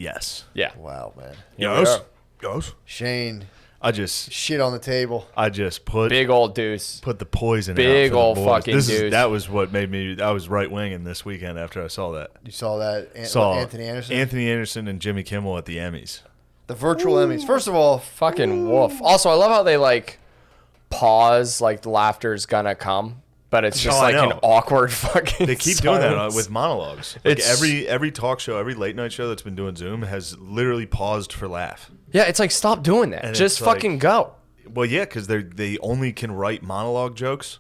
Yes. Yeah. Wow, man. Yes. Shane, I just shit on the table. put Big old deuce. put the poison Big out for old the boys. fucking deuce. That was what made me. I was right winging this weekend after I saw that. You saw that? Saw Anthony Anderson? Anthony Anderson and Jimmy Kimmel at the Emmys. The virtual Emmys. First of all, Fucking wolf. Also, I love how they like pause, like the laughter's gonna come, but it's just I like an know. awkward fucking. They keep doing that silence. with monologues. Like It's- every talk show, every late night show that's been doing Zoom has literally paused for laugh. Yeah, it's like stop doing that. And Just it's like- fucking go. Well, yeah, because they only can write monologue jokes.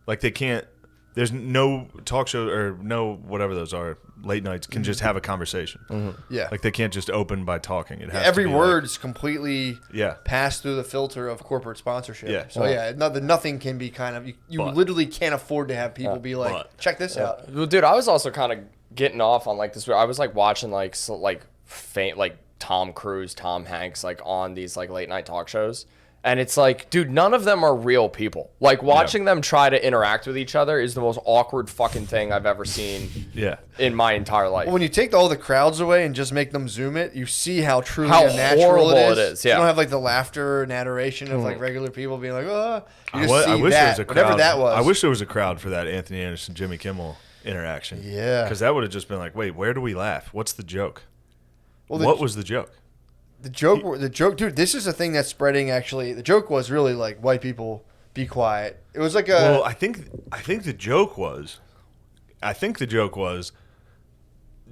Like they can't. There's no talk show or no whatever those are. Late nights can just have a conversation. yeah. Like they can't just open by talking. It has Every to be word's completely Yeah. passed through the filter of corporate sponsorship. Yeah. So, yeah, nothing can be kind of... You But- literally can't afford to have people be like, but- check this out. Well, dude, I was also kind of getting off on like this. I was like watching like like Tom Cruise, Tom Hanks, like on these like late night talk shows. And it's like, dude, none of them are real people. Like watching them try to interact with each other is the most awkward fucking thing I've ever seen Yeah. in my entire life. Well, when you take all the crowds away and just make them Zoom it, you see how truly How unnatural horrible it is. it is, yeah. You don't have like the laughter and adoration of like regular people being like, oh. You I just see wish that, there was a crowd. whatever that was. I wish there was a crowd for that Anthony Anderson, Jimmy Kimmel interaction. Yeah. Because that would have just been like, wait, where do we laugh? What's the joke? Well, What was the joke? The joke, dude, this is a thing that's spreading actually. The joke was really like white people be quiet. It was like a. Well, I think the joke was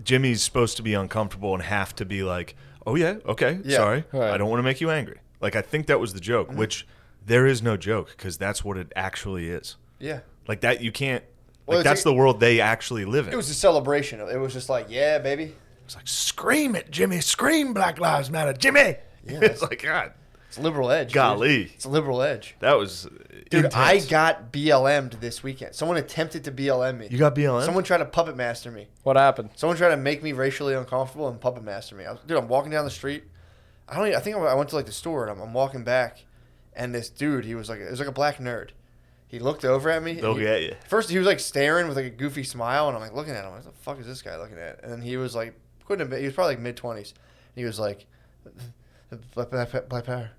Jimmy's supposed to be uncomfortable and have to be like, oh yeah, okay, Yeah. sorry, Right. I don't want to make you angry. Like I think that was the joke, which there is no joke because that's what it actually is. yeah. Like that you can't. Well, Like it's that's like- the world they actually live in. It was a celebration. It was just like, yeah, baby. It's like scream it, Jimmy, scream Black Lives Matter, Jimmy. Yeah, It's like God, It's liberal edge. dude. golly, It's a liberal edge. that was Dude, intense. I got BLM'd this weekend. Someone attempted to BLM me. You got BLM? Someone tried to puppet master me. What happened? Someone tried to make me racially uncomfortable and puppet master me. I'm walking down the street. I think I went to like the store and I'm walking back, and this dude, it was like a black nerd. He looked over at me. and They'll he- get you. First, he was like staring with like a goofy smile, and I'm like looking at him. What the fuck is this guy looking at? And then he was like, couldn't have been. He was probably like mid-20s. He was like, black power.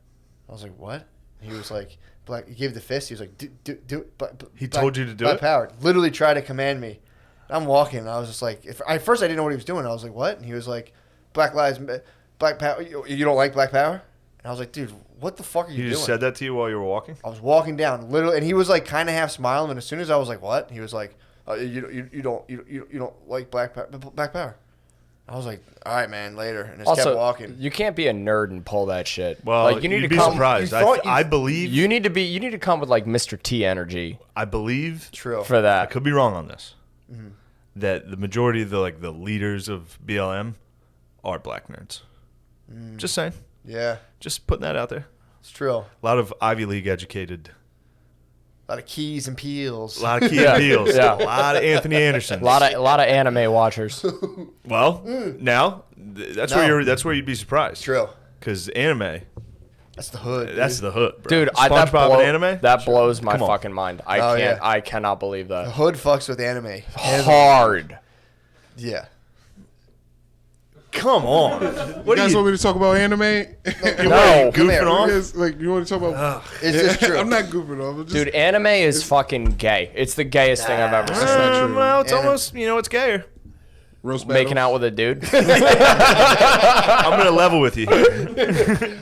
I was like, what? He was like, black. He gave the fist. He was like, do it. He told you to do black it? power. Literally tried to command me. I'm walking, and I was just like, at first I didn't know what he was doing. I was like, what? And he was like, black power. You don't like black power? And I was like, dude, what the fuck are you He doing? just said that to you while you were walking? I was walking down, literally, and he was like kind of half smiling. And as soon as I was like, "What?" he was like, "You don't like black power." I was like, "All right, man, later," and just kept Also, walking. you can't be a nerd and pull that shit. Well, like you need you'd to be come. surprised. you thought I believe. You need to come with like Mr. T energy I believe. True. for I that. could be wrong on this. Mm-hmm. That the majority of the leaders of BLM are black nerds. Mm. Just saying. Yeah, Just putting that out there. it's true. A lot of Ivy League educated. A lot of keys and peels. A lot of Key Yeah. Peels. Yeah. A lot of Anthony Andersons. A lot of anime watchers. Well, now that's No. where you'd be surprised. True. Because anime, That's the hood. that's dude. the hood, bro. Dude, SpongeBob and anime. that blows my Come on. fucking mind. Oh, yeah. I cannot believe The that. hood fucks with anime. Hard. Yeah. Come on. You What are guys you? want me to talk about anime? No. Come here. Goofing off? Because, like, you want to talk about? It's just true. I'm not goofing off. I'm just, Dude, anime is fucking gay. It's the gayest thing I've ever seen. not true. Well, it's Anime. almost it's gayer. roast Making battles. out with a dude. I'm gonna level with you here.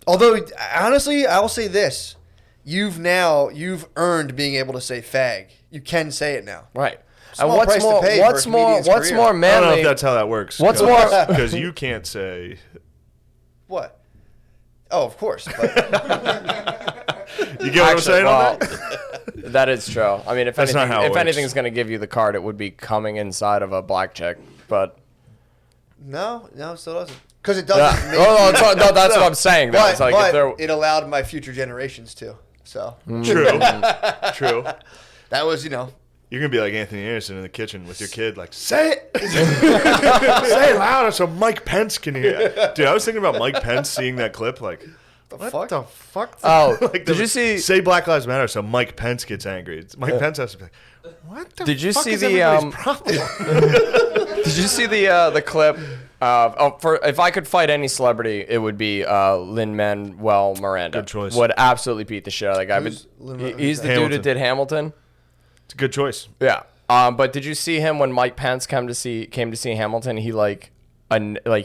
Although, honestly, I will say this: you've earned being able to say fag. You can say it now. Right. Small And what's price to more? pay for What's a more? comedian's What's career. more I don't know manly? if that's how that works. What's more- Because you can't say. What? Oh, of course. But You get what I'm saying on that? That is true. I mean, if That's not how it if works. anything's going to give you the card, it would be coming inside of a black chick. But no, it still doesn't. Because it doesn't. make no, you- that's what I'm saying. Though. But, It's like if they're, it allowed my future generations to. So True. True. that was, You're gonna be like Anthony Anderson in the kitchen with your kid, like, say it, say it louder so Mike Pence can hear. Dude, I was thinking about Mike Pence seeing that clip, like, what fuck? the fuck? Oh, Like, did you see? Say Black Lives Matter so Mike Pence gets angry. Mike Pence has to be like, what the Did you fuck see is the, everybody's problem? Did you see the clip? For if I could fight any celebrity, it would be Lin-Manuel Miranda. Good choice. Would absolutely beat the shit out of that guy. Who's Lin-Manuel- He's the Hamilton. dude that did Hamilton. It's a good choice. Yeah. But did you see him when Mike Pence came to see Hamilton? He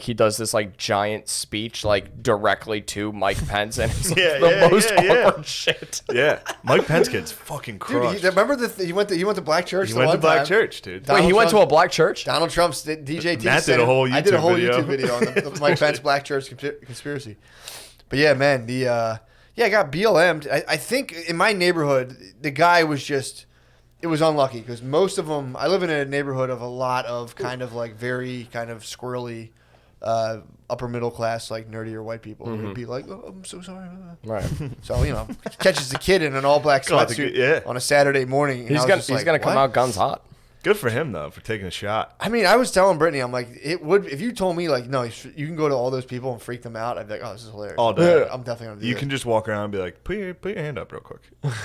he does this like giant speech like directly to Mike Pence, and it's like, the most awkward shit. Yeah, Mike Pence gets fucking Dude, crushed. remember he went to black church. He the went to one black time. church, dude. Donald Wait, he went to Trump- a black church? Donald Trump's DJT. Matt did a whole I did a YouTube whole video. YouTube video on the Mike Pence Black Church conspiracy. But yeah, man, I got BLM'd. I think in my neighborhood, the guy was just, it was unlucky because most of them, I live in a neighborhood of a lot of kind of like very kind of squirrely, upper middle class, like nerdier white people who would be like, oh, I'm so sorry. Right. So, catches the kid in an all black sweatsuit yeah. on a Saturday morning. and He's I was gonna just like, come what? out guns hot. Good for him though for taking a shot. I mean, I was telling Brittany, I'm like, it would if you told me like, no, you can go to all those people and freak them out. I'd be like, oh, this is hilarious. All day. I'm definitely gonna do You this. can just walk around and be like, put your hand up real quick.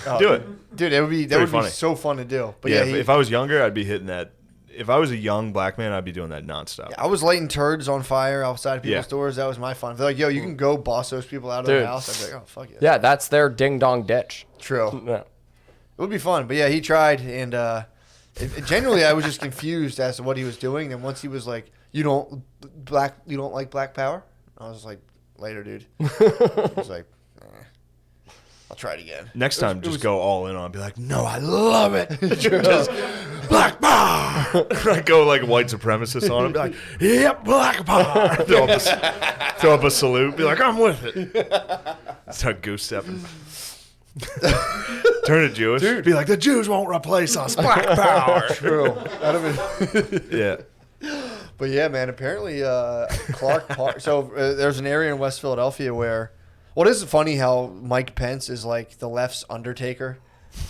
Oh, Do it. dude. That would be Pretty funny. so fun to do. But Yeah, yeah, if I was younger, I'd be hitting that. If I was a young black man, I'd be doing that nonstop. I was lighting turds on fire outside people's Yeah. doors. That was my fun. They're like, yo, you can go boss those people out of Dude. their house. I'd be like, oh, fuck yeah. Yeah, that's their ding dong ditch. True. Yeah. It would be fun. But yeah, he tried, and genuinely, I was just confused as to what he was doing. And once he was like, you don't like black power? I was like, later, dude. He was like, I'll try it again. Next time, just go all in on. Be like, no, I love it. Just black power. I go like white supremacist on him. Be like, yep, black power. Throw up a salute. Be like, I'm with it. Start goose stepping. Turn it Jewish. Be like, the Jews won't replace us. Black power. True. Yeah. But yeah, man, apparently Clark Park. So there's an area in West Philadelphia where, well, it is funny how Mike Pence is like the left's Undertaker.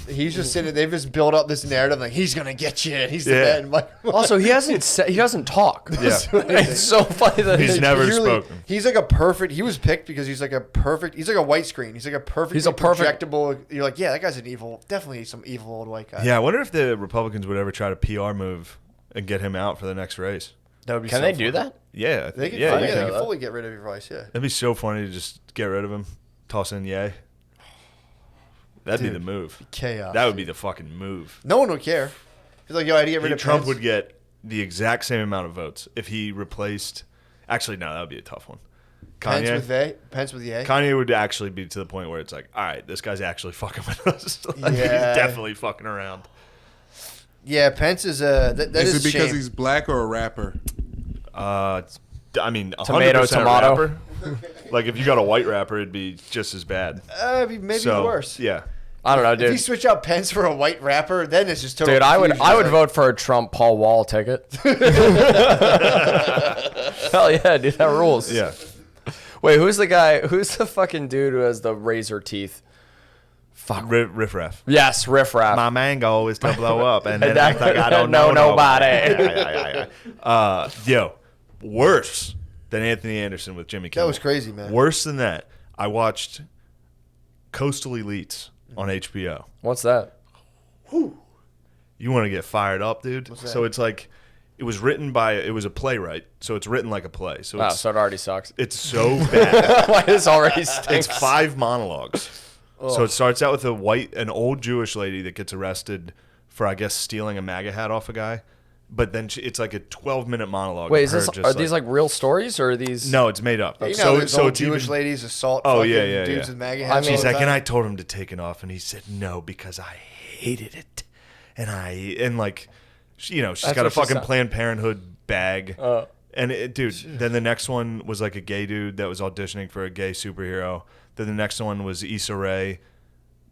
He's just sitting. They've just built up this narrative like he's gonna get you. And he's the Yeah. man. Mike, Also, he doesn't talk. Yeah. It's so funny that He's never Literally, spoken. He's like a perfect. He was picked because he's like a perfect. He's like a white screen. He's like a perfect. He's a perfect- projectable. You're like, yeah, that guy's an evil. Definitely some evil old white guy. Yeah, I wonder if the Republicans would ever try to PR move and get him out for the next race. that would be. Can so they fun. do that? Yeah, They can. yeah, Yeah, you they can. can fully get rid of your voice. Yeah. That'd be so funny to just get rid of him, toss in Yay. That'd be Dude. the move. Chaos. That would be the fucking move. No one would care. He's like, yo, I had to get rid of Trump Pence. would get the exact same amount of votes if he replaced. Actually, no, that would be a tough one. Pence Kanye. with they. Pence with Ye. Kanye would actually be to the point where it's like, all right, this guy's actually fucking with us. Like, he's Yeah. definitely fucking around. Yeah, Pence is a. That Is is it because shame. he's black or a rapper? I mean, 100% Tomato, tomato. rapper. Like if you got a white rapper, it'd be just as bad. Maybe So, worse. Yeah. I don't know, If you dude. switch out Pence for a white rapper, then it's just total. Dude, I would confusion. vote for a Trump Paul Wall ticket. Hell yeah, dude, that rules. Yeah. Wait, who's the guy? Who's the fucking dude who has the razor teeth? Fuck. Riff raff. Yes, Riff Raff. My mango is to blow up and then That- act like I don't know know nobody. Yo, worse than Anthony Anderson with Jimmy Kimmel. That was crazy, man. Worse than that, I watched Coastal Elites on HBO. What's that? You want to get fired up, dude? that? So it's like, it was a playwright, so it's written like a play. So Wow, it's, so it already sucks. it's so bad. This already stinks. It's 5 monologues. So it starts out with an old Jewish lady that gets arrested for, I guess, stealing a MAGA hat off a guy. But then it's like a 12-minute monologue. Wait, of is her this just are these like real stories or are these? No, it's made up. You know, so those old it's Jewish even, ladies assault. Oh, fucking yeah, yeah, dudes yeah. with MAGA I hats. mean- all She's the like, and time. I told him to take it off, and he said no because I hated it. And like, she's That's got a what she fucking said. Planned Parenthood bag. And dude, then the next one was like a gay dude that was auditioning for a gay superhero. Then the next one was Issa Rae,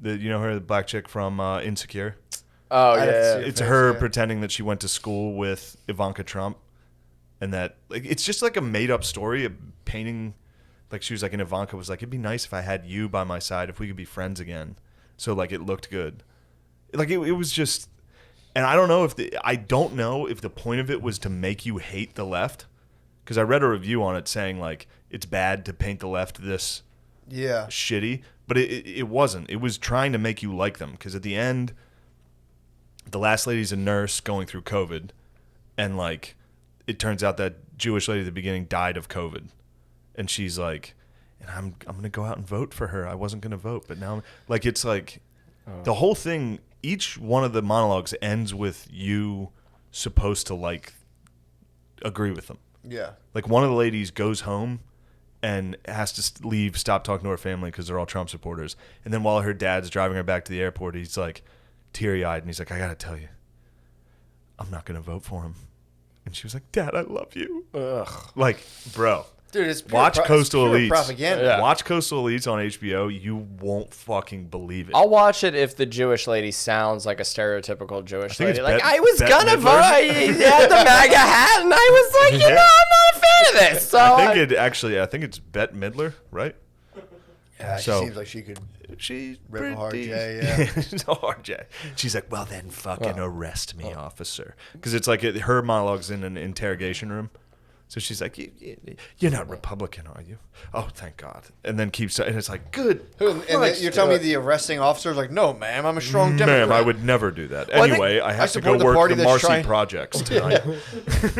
you know her, the black chick from Insecure. Oh I'd have to yeah. see it. It's face, her yeah. pretending that she went to school with Ivanka Trump, and that like it's just like a made up story of painting. Like she was like, and Ivanka was like, it'd be nice if I had you by my side, if we could be friends again. So like it looked good. Like it was just, and I don't know if the point of it was to make you hate the left, because I read a review on it saying like it's bad to paint the left this Yeah. shitty, but it wasn't. It was trying to make you like them, because at the end, the last lady's a nurse going through COVID, and like it turns out that Jewish lady at the beginning died of COVID, and she's like, and I'm gonna go out and vote for her. I wasn't gonna vote, but now like it's like the whole thing. Each one of the monologues ends with you supposed to like agree with them. Yeah. Like one of the ladies goes home and has to leave, stop talking to her family because they're all Trump supporters. And then while her dad's driving her back to the airport, he's like teary-eyed and he's like, I gotta tell you, I'm not gonna vote for him. And she was like, Dad, I love you. Ugh. Like, bro. Dude, it's Watch Coastal Elites. propaganda. Yeah. Watch Coastal Elites on HBO. You won't fucking believe it. I'll watch it if the Jewish lady sounds like a stereotypical Jewish think lady. it's Like, Bette- I was Bette gonna Midler. vote. He had the MAGA hat, and I was like, you Yeah. know, I'm not a fan of this. So I think it's Bette Midler, right? Yeah, she So- seems like she could. She's Rip a hard pretty- J, yeah. She's a hard J. She's like, well, then fucking arrest me, officer. Because it's like her monologue's in an interrogation room. So she's like, you're not Republican, are you? Oh, thank God. And then keeps, and it's like, good. And Christ. you're telling me the arresting officer's like, no, ma'am, I'm a strong Democrat. Ma'am, I would never do that. I think- Anyway, I have to go support the work party the that's Marcy trying- projects tonight.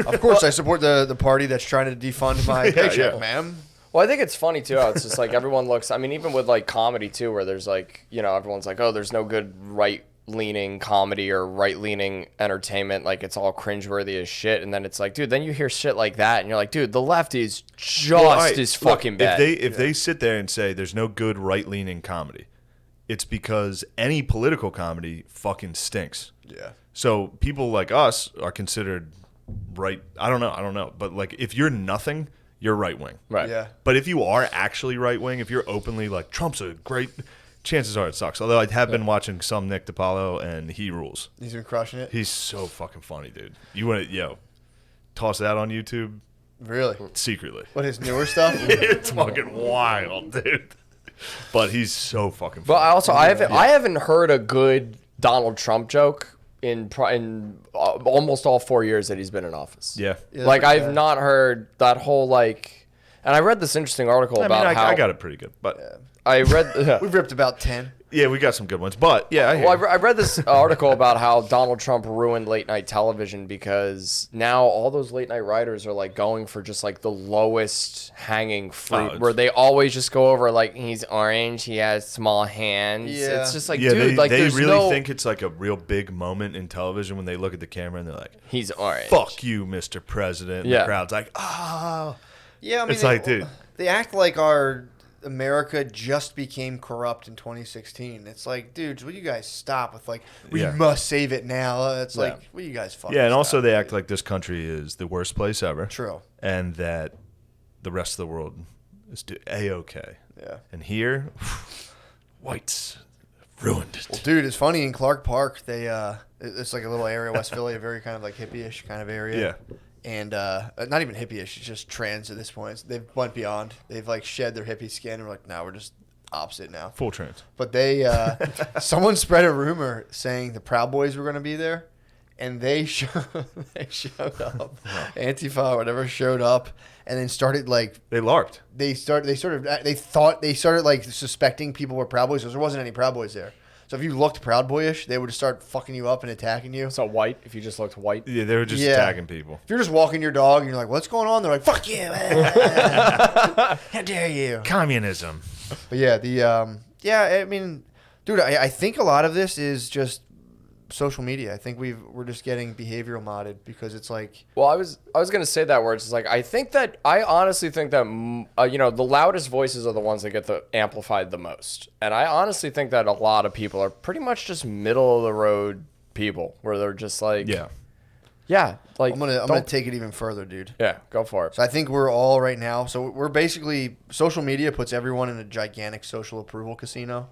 Of course, I support the party that's trying to defund my paycheck, yeah. ma'am. Well, I think it's funny too how it's just like everyone looks. I mean, even with like comedy too, where there's like, you know, everyone's like, oh, there's no good right-leaning comedy or right-leaning entertainment. Like it's all cringeworthy as shit. And then it's like, dude, then you hear shit like that, and you're like, dude, the left is just Well, all right, as look, fucking bad. If they sit there and say there's no good right-leaning comedy, it's because any political comedy fucking stinks. Yeah. So people like us are considered right. I don't know. But like, if you're nothing, you're right wing. Right. Yeah. But if you are actually right wing, if you're openly like Trump's a great, chances are it sucks. Although I have been watching some Nick DiPaolo and he rules. He's been crushing it. He's so fucking funny, dude. You want to toss that on YouTube Really? secretly. What, his newer stuff? It's fucking wild, dude. But he's so fucking But funny. I haven't heard a good Donald Trump joke in almost all 4 years that he's been in office. Yeah. Yeah, Like that's- I've not heard that whole like, and I read this interesting article I mean, about how I got it pretty good. But I read. We've ripped about 10. yeah, we got some good ones. But yeah, I hear Well, you. I read this article about how Donald Trump ruined late night television because now all those late night writers are like going for just like the lowest hanging fruit, it's- where they always just go over like he's orange, he has small hands. Yeah. It's just like, yeah, dude, like they there's really no. think it's like a real big moment in television when they look at the camera and they're like, He's orange. fuck you, Mr. President. And Yeah. the crowd's like, oh. Yeah, I mean, It's like, dude. They act like our America just became corrupt in 2016. It's like, dudes, will you guys stop with like, we Yeah. must save it now? It's Yeah. like, will you guys fucking Yeah, and also stop? they act like this country is the worst place ever. True. And that the rest of the world is A-okay. Yeah. And here, whites ruined it. Well, dude, it's funny in Clark Park. They it's like a little area, West Philly, a very kind of like hippie-ish kind of area. Yeah. And not even hippie-ish, it's just trans at this point. They've went beyond. They've like shed their hippie skin and we're like, now we're just opposite now. Full trans. But they someone spread a rumor saying the Proud Boys were going to be there, and they showed up. Antifa or whatever showed up, and then started like They LARPed. they started like suspecting people were Proud Boys because there wasn't any Proud Boys there. So if you looked Proud Boyish, they would just start fucking you up and attacking you. So white, if you just looked white. Yeah, they were just Yeah. attacking people. If you're just walking your dog and you're like, "What's going on?" They're like, "Fuck you! How dare you!" Communism. But yeah, I mean, dude, I think a lot of this is just social media. I think we're just getting behavioral modded because it's like, Well, I was gonna say that where it's just like I honestly think that the loudest voices are the ones that get the amplified the most, and I honestly think that a lot of people are pretty much just middle of the road people where they're just like like I'm gonna don't- take it even further, dude. yeah, go for it. So I think we're all right now. So we're basically social media puts everyone in a gigantic social approval casino.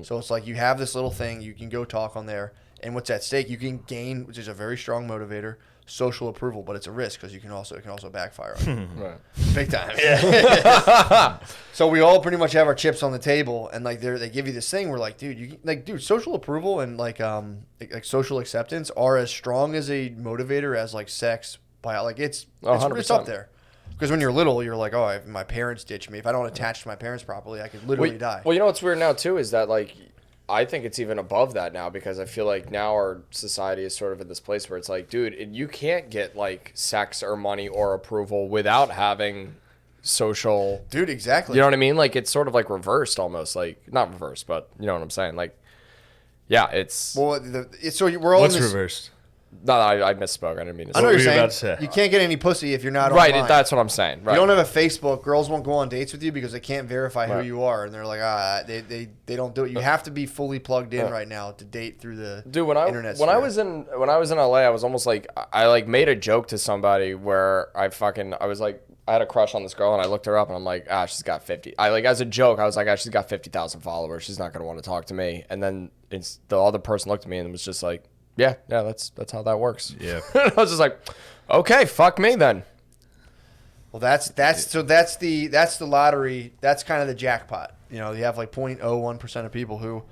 So it's like you have this little thing, you can go talk on there, and what's at stake? You can gain, which is a very strong motivator, social approval, but it's a risk because it can also backfire on you. Right. Big time. So we all pretty much have our chips on the table, and like they give you this thing where like, dude, social approval and like social acceptance are as strong as a motivator as like sex. It's 100%. up there. Because when you're little, you're like, oh, if my parents ditch me, if I don't attach to my parents properly, I could literally die. Well, you know what's weird now too is that like I think it's even above that now, because I feel like now our society is sort of in this place where it's like, dude, you can't get like sex or money or approval without having social. Dude, exactly. You know what I mean? Like, it's sort of like reversed almost. Like, not reversed, but you know what I'm saying? Like, yeah, it's. Well, so we're all What's in this. reversed? No, I misspoke. I didn't mean to I know say. what you're were you about saying. to say? You can't get any pussy if you're not Right, online. that's what I'm saying. Right. You don't have a Facebook. Girls won't go on dates with you because they can't verify who Right. you are, and they're like, they don't do it. You have to be fully plugged in right now to date through the Dude, when internet. I was in LA, I was almost like, I like made a joke to somebody where I was like, I had a crush on this girl, and I looked her up, and I'm like, she's got 50. I like, as a joke, I was like, she's got 50,000 followers. She's not gonna want to talk to me. And then the other person looked at me and was just like, yeah, that's how that works. Yeah. I was just like, okay, fuck me then. Well, that's the lottery. That's kind of the jackpot. You know, you have like 0.01% of people who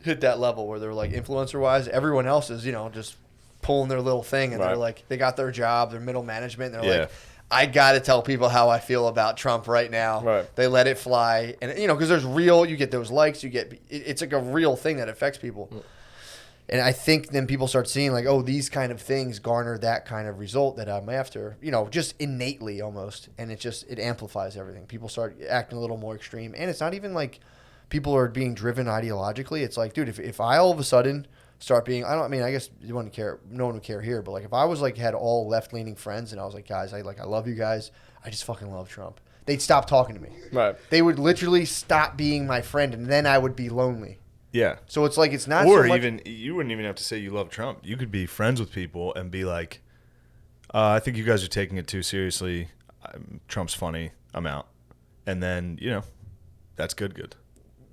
hit that level where they're like influencer wise. Everyone else is, you know, just pulling their little thing, and Right. they're like, they got their job, their middle management. And they're Yeah. like, I got to tell people how I feel about Trump right now. Right. They let it fly, and you know, because there's real. You get those likes. It's like a real thing that affects people. And I think then people start seeing like, oh, these kind of things garner that kind of result that I'm after, you know, just innately almost. And it amplifies everything. People start acting a little more extreme. And it's not even like people are being driven ideologically. It's like, dude, if I all of a sudden start being, I guess you wouldn't care. No one would care here. But like if I was like, had all left leaning friends and I was like, guys, I love you guys. I just fucking love Trump. They'd stop talking to me. Right. They would literally stop being my friend. And then I would be lonely. Yeah. So it's like, it's not Or so much, even, you wouldn't even have to say you love Trump. You could be friends with people and be like, I think you guys are taking it too seriously. Trump's funny. I'm out. And then, you know, that's good.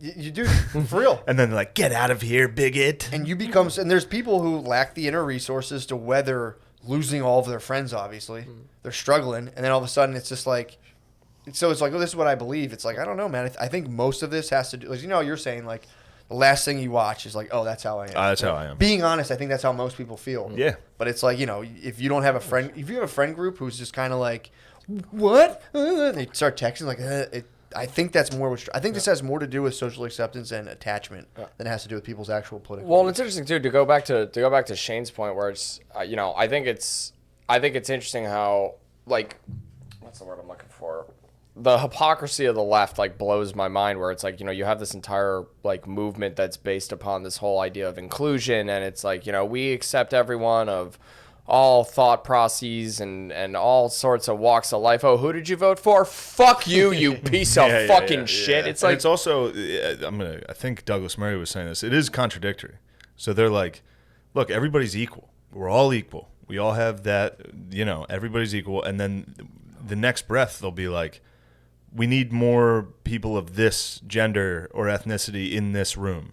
You do, for real. And then they're like, get out of here, bigot. And you become, and there's people who lack the inner resources to weather losing all of their friends, obviously. They're struggling. And then all of a sudden it's just like, so it's like, oh, this is what I believe. It's like, I don't know, man. I think most of this has to do, like, you know, you're saying like, the last thing you watch is like, oh, that's how I am. That's how I am. Being honest, I think that's how most people feel. Yeah. But it's like, you know, if you don't have a friend, if you have a friend group who's just kind of like, what? They start texting like, I think that's more. I think this has more to do with social acceptance and attachment than it has to do with people's actual political. Well, and it's interesting too to go back to Shane's point where it's you know, I think it's interesting how, like, what's the word I'm looking for? The hypocrisy of the left like blows my mind, where it's like, you know, you have this entire like movement that's based upon this whole idea of inclusion, and it's like, you know, we accept everyone of all thought processes and all sorts of walks of life. Oh, who did you vote for? Fuck you, you piece of fucking shit. It's And like, it's also, I think Douglas Murray was saying this. It is contradictory. So they're like, look, everybody's equal. We're all equal. We all have that, you know, everybody's equal. And then the next breath, they'll be like, we need more people of this gender or ethnicity in this room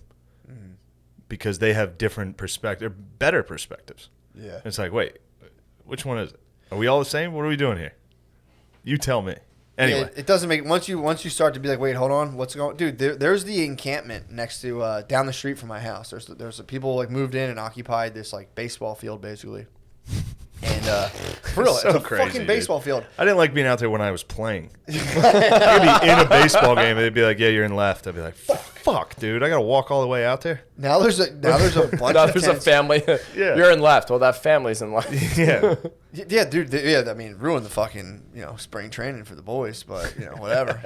because they have different perspectives, better perspectives. Yeah. It's like, wait, which one is it? Are we all the same? What are we doing here? You tell me. Anyway. Yeah, it doesn't make once you start to be like, wait, hold on, what's going, dude? There's the encampment next to down the street from my house. There's people like moved in and occupied this like baseball field basically, and for real, So it's a crazy, fucking dude. baseball field. I didn't like being out there when I was playing. I'd be in a baseball game and they'd be like, yeah, you're in left. I'd be like, fuck, dude, I got to walk all the way out there? Now there's a bunch now of there's a tents. family. Yeah. You're in left. Well, that family's in left. Yeah. Yeah, dude. I mean, ruin the fucking spring training for the boys, but whatever.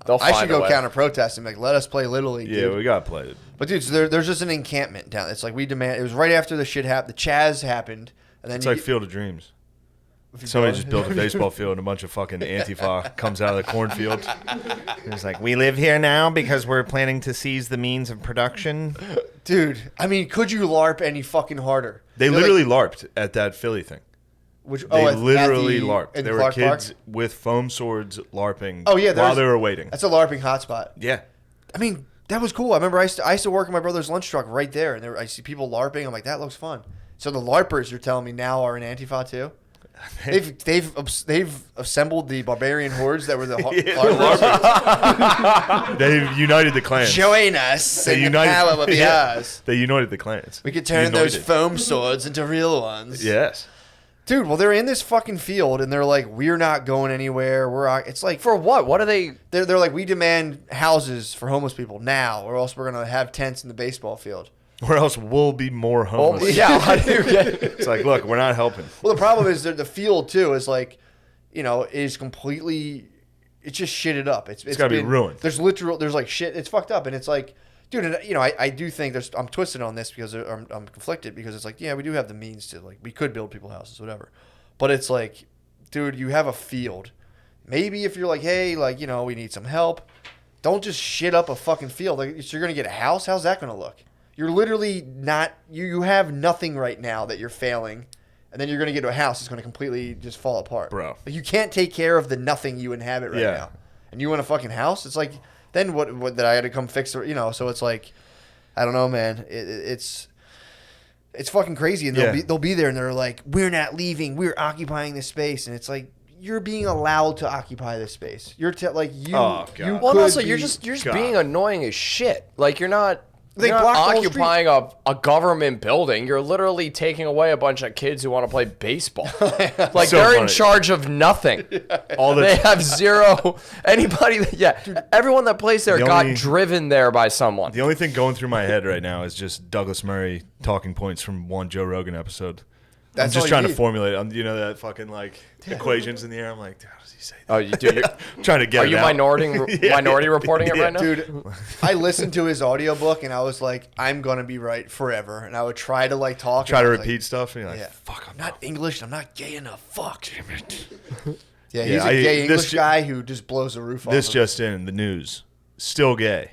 They'll I find should a go way. counter protest and be like, let us play Little League. Yeah, dude. we got to play it. But dude, so there's just an encampment down. It's like we demand. It was right after the shit happened. The Chaz happened, and then It's like Field of Dreams. Somebody just built a baseball field and a bunch of fucking Antifa comes out of the cornfield. It's like, we live here now because we're planning to seize the means of production. Dude, I mean, could you LARP any fucking harder? They They're literally like, LARPed at that Philly thing. At Literally the- LARPed. in There were Clark kids Park? with foam swords LARPing Oh yeah, while there's- they were waiting. That's a LARPing hotspot. Yeah. I mean, that was cool. I remember I used to work in my brother's lunch truck right there, and I see people LARPing. I'm like, that looks fun. So the LARPers, you're telling me now, are in Antifa too? They've assembled the barbarian hordes that were the LARPers. They united the clans. Join us, They and the united, power will be yeah. ours. They united the clans. We could turn those United. foam swords into real ones. Yes. Dude, well, they're in this fucking field, and they're like, we're not going anywhere. It's like, For what? What are they? they're like, we demand houses for homeless people now, or else we're going to have tents in the baseball field. Or else we'll be more homeless. Well, yeah. How do you get? It's like, look, we're not helping. Well, the problem is that the field, too, is like, is completely, it's just shitted up. It's gotta be ruined. There's like shit, it's fucked up, and it's like, dude, and, I do think I'm twisted on this because I'm conflicted because it's like, yeah, we do have the means to, like, we could build people houses, whatever. But it's like, dude, you have a field. Maybe if you're like, hey, like, we need some help, don't just shit up a fucking field. Like, so you're going to get a house? How's that going to look? You're literally not, you have nothing right now that you're failing, and then you're going to get to a house that's going to completely just fall apart. Bro. Like, you can't take care of the nothing you inhabit right Yeah. now. And you want a fucking house? It's like, then what that I had to come fix, so it's like, I don't know, man. It's fucking crazy. And they'll be there and they're like, we're not leaving. We're occupying this space. And it's like, you're being allowed to occupy this space. You're like, you, Oh, God. you Well, could also, be, you're just God. being annoying as shit. Like, you're not. They You're not blocked the whole occupying a government building. You're literally taking away a bunch of kids who want to play baseball. Like, So they're in funny. charge of nothing. All the They have zero. Anybody. Everyone that plays there The got only- driven there by someone. The only thing going through my head right now is just Douglas Murray talking points from one Joe Rogan episode. That's I'm all just you trying to need. formulate it. That fucking like equations in the air. I'm like, how does he say that? Oh, you do. I'm trying to get Are it you out. minority reporting it right now? Dude, I listened to his audiobook and I was like, I'm going to be right forever. And I would try to like talk. Try and to I was like, repeat stuff, and you're like, yeah. fuck, I'm not English. I'm not gay enough. Fuck. Damn it. Yeah, he's Yeah, a gay this English ju- guy who just blows the roof off. This of just in, the news. Still gay.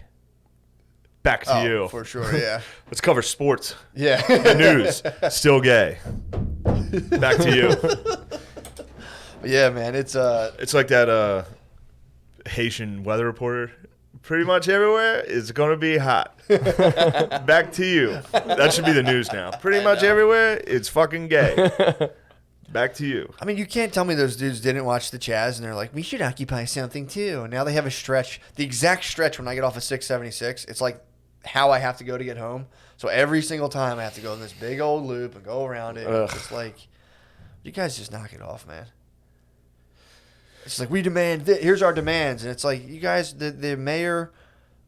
Back to it. you. For sure, yeah. Let's cover sports. Yeah. The news. Still gay. Back to you. Yeah, man. It's It's like that Haitian weather reporter. Pretty much everywhere is going to be hot. Back to you. That should be the news now. Pretty much everywhere it's fucking gay. Back to you. I mean, you can't tell me those dudes didn't watch the Chaz and they're like, we should occupy something too. And now they have a stretch, the exact stretch when I get off of 676. It's like how I have to go to get home. So every single time I have to go in this big old loop and go around it. It's just like, you guys just knock it off, man. It's like, we demand here's our demands. And it's like, you guys, the mayor,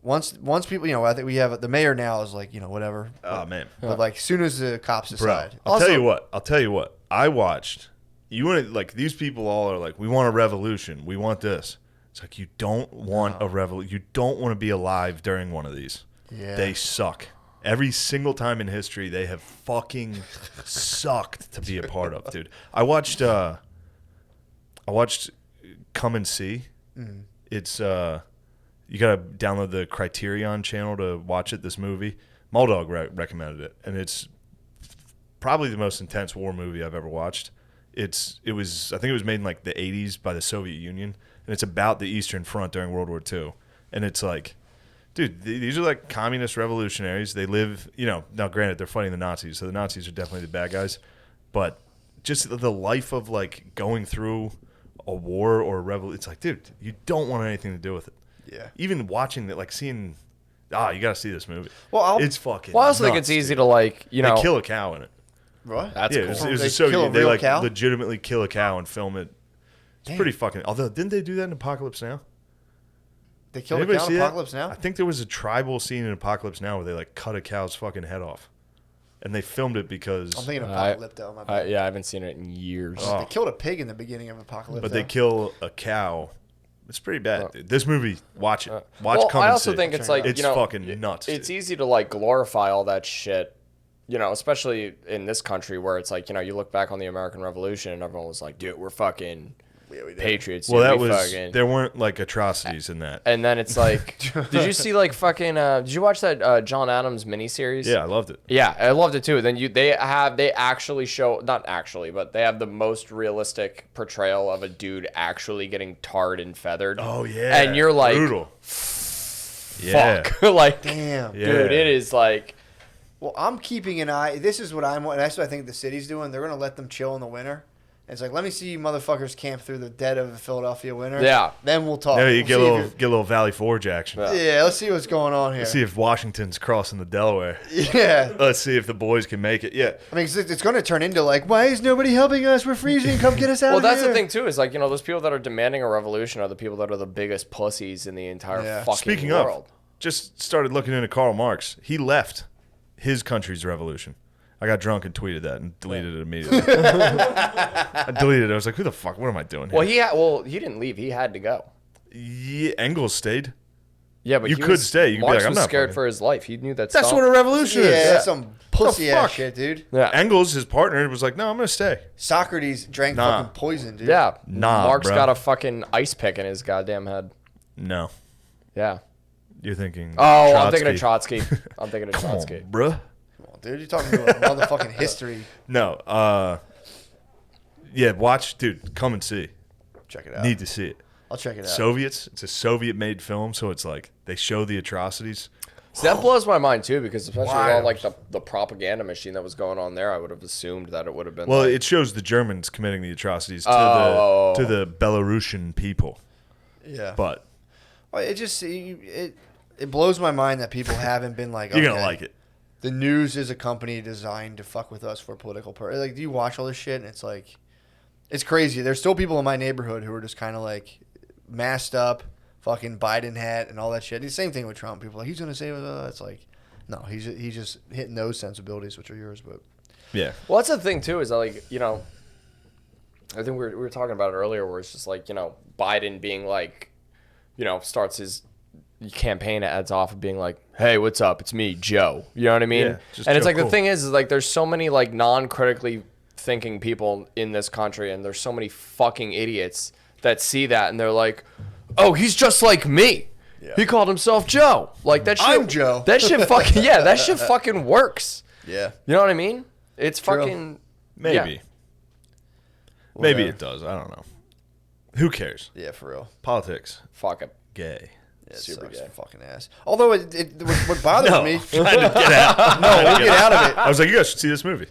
once people, I think we have, the mayor now is like, whatever. Oh, man. But like, as soon as the cops Bro, decide. I'll tell you what. I watched. You want to, like, these people all are like, we want a revolution. We want this. It's like, you don't want a revolution. You don't want to be alive during one of these. Yeah. They suck. Every single time in history, they have fucking sucked to be a part of, dude. I watched Come and See. Mm. It's you gotta download the Criterion channel to watch it. This movie, Muldog recommended it, and it's probably the most intense war movie I've ever watched. I think it was made in like the 80s by the Soviet Union, and it's about the Eastern Front during World War II. And it's like, dude, these are like communist revolutionaries. They live, now granted they're fighting the Nazis, so the Nazis are definitely the bad guys, but just the life of like going through a war or a revolution, it's like, dude, you don't want anything to do with it. Yeah. Even watching that, like seeing, you got to see this movie. Well, it's fucking Well, I also think nuts, it's easy dude. to like, They kill a cow in it. What? That's Yeah, cool. it was They a Soviet. kill a They real like cow? legitimately kill a cow and film it. It's Damn. pretty fucking. Although, didn't they do that in Apocalypse Now? They killed a Anybody cow see in that? Apocalypse Now? I think there was a tribal scene in Apocalypse Now where they like cut a cow's fucking head off, and they filmed it because. I'm thinking of I- Apocalypto. My bad. Yeah, I haven't seen it in years. Oh. They killed a pig in the beginning of Apocalypse. but they kill a cow. It's pretty bad. Dude. This movie, watch it. Watch. Well, Come I and also See. think it's Check it like out. It's fucking nuts. It's dude. easy to like glorify all that shit, especially in this country where it's like you look back on the American Revolution and everyone was like, dude, we're fucking patriots. Well, dude, that we was fucking. there weren't like atrocities in that. And then it's like, did you see like fucking? Did you watch that John Adams miniseries? Yeah, I loved it. Yeah, I loved it too. Then they actually show, not actually, but they have the most realistic portrayal of a dude actually getting tarred and feathered. Oh yeah, and you're like, brutal. Yeah. fuck, like, Damn. Yeah. dude, it is like, Well, I'm keeping an eye. This is what that's what I think the city's doing. They're going to let them chill in the winter. And it's like, let me see you motherfuckers camp through the dead of the Philadelphia winter. Yeah. Then we'll talk. Yeah, you We'll get a see if little you're- get a little Valley Forge action. Yeah, let's see what's going on here. Let's see if Washington's crossing the Delaware. Yeah. Let's see if the boys can make it. Yeah. I mean, it's going to turn into like, why is nobody helping us? We're freezing. Come get us out Well, of that's here. the thing too. Is like those people that are demanding a revolution are the people that are the biggest pussies in the entire Yeah. fucking Speaking world. of, just started looking into Karl Marx. He left his country's revolution. I got drunk and tweeted that and deleted it immediately. I deleted it. I was like, who the fuck? What am I doing here? Well, he didn't leave. He had to go. Yeah, Engels stayed. Yeah, but You he could stay. You could be Marx like, I'm was not scared fucking- for his life. He knew that. That's Stalin- what a revolution Yeah, is. that's some pussy ass fuck? shit, dude. Yeah. Engels, his partner, was like, no, I'm going to stay. Socrates drank Nah. fucking poison, dude. Yeah. Nah, Marx bro. got a fucking ice pick in his goddamn head. No. Yeah. You're thinking Oh, I'm thinking of Trotsky. I'm thinking of Come on, Trotsky. bruh. Come on, dude. You're talking about motherfucking history. No. Yeah, watch. Dude, come and see. Check it out. Need to see it. I'll check it out. Soviets. It's a Soviet-made film, so it's like they show the atrocities. See, that blows my mind too, because especially with all Wild. like the propaganda machine that was going on there, I would have assumed that it would have been. Well, like, it shows the Germans committing the atrocities to Oh. the Belarusian people. yeah. But Well, it just it blows my mind that people haven't been like, you're okay, gonna like it. The news is a company designed to fuck with us for political purposes. Like, do you watch all this shit? And it's like, it's crazy. There's still people in my neighborhood who are just kind of like masked up, fucking Biden hat and all that shit. The same thing with Trump. People are like, he's gonna save us. It's like, no, he's just hitting those sensibilities, which are yours. But Yeah. well, that's the thing too, is that, like, I think we were talking about it earlier, where it's just like, Biden being like, starts his campaign ads off of being like, hey, what's up? It's me, Joe. You know what I mean? Yeah, just and it's Joe like, the Cool. thing is like, there's so many like non-critically thinking people in this country, and there's so many fucking idiots that see that and they're like, oh, he's just like me. Yeah. He called himself Joe. Like, that shit. I'm Joe. That shit fucking, yeah, that shit fucking works. yeah, You know what I mean? It's True. fucking, Maybe. yeah. Maybe Whatever. it does. I don't know. Who cares? yeah, for real. Politics. Fuck it. Gay. Yeah, it Super sucks gay. fucking ass. Although what bothers No. me, Trying to get out. no, we'll get out of it. I was like, you guys should see this movie.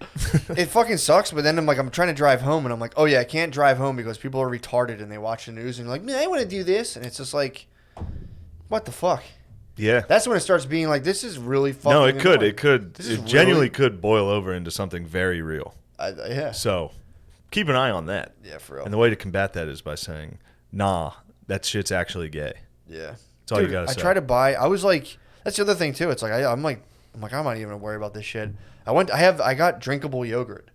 It fucking sucks, but then I'm trying to drive home, and I'm like, oh yeah, I can't drive home because people are retarded and they watch the news and they're like, man, I want to do this, and it's just like, what the fuck? Yeah. That's when it starts being like, this is really fucking. No, it could. annoying. It could. This is It genuinely really- could boil over into something very real. Yeah, So keep an eye on that. yeah, for real. And the way to combat that is by saying, nah, that shit's actually gay. Yeah, That's all you gotta I say. try to buy. I was like, that's the other thing too. It's like I'm not even gonna worry about this shit. I got drinkable yogurt,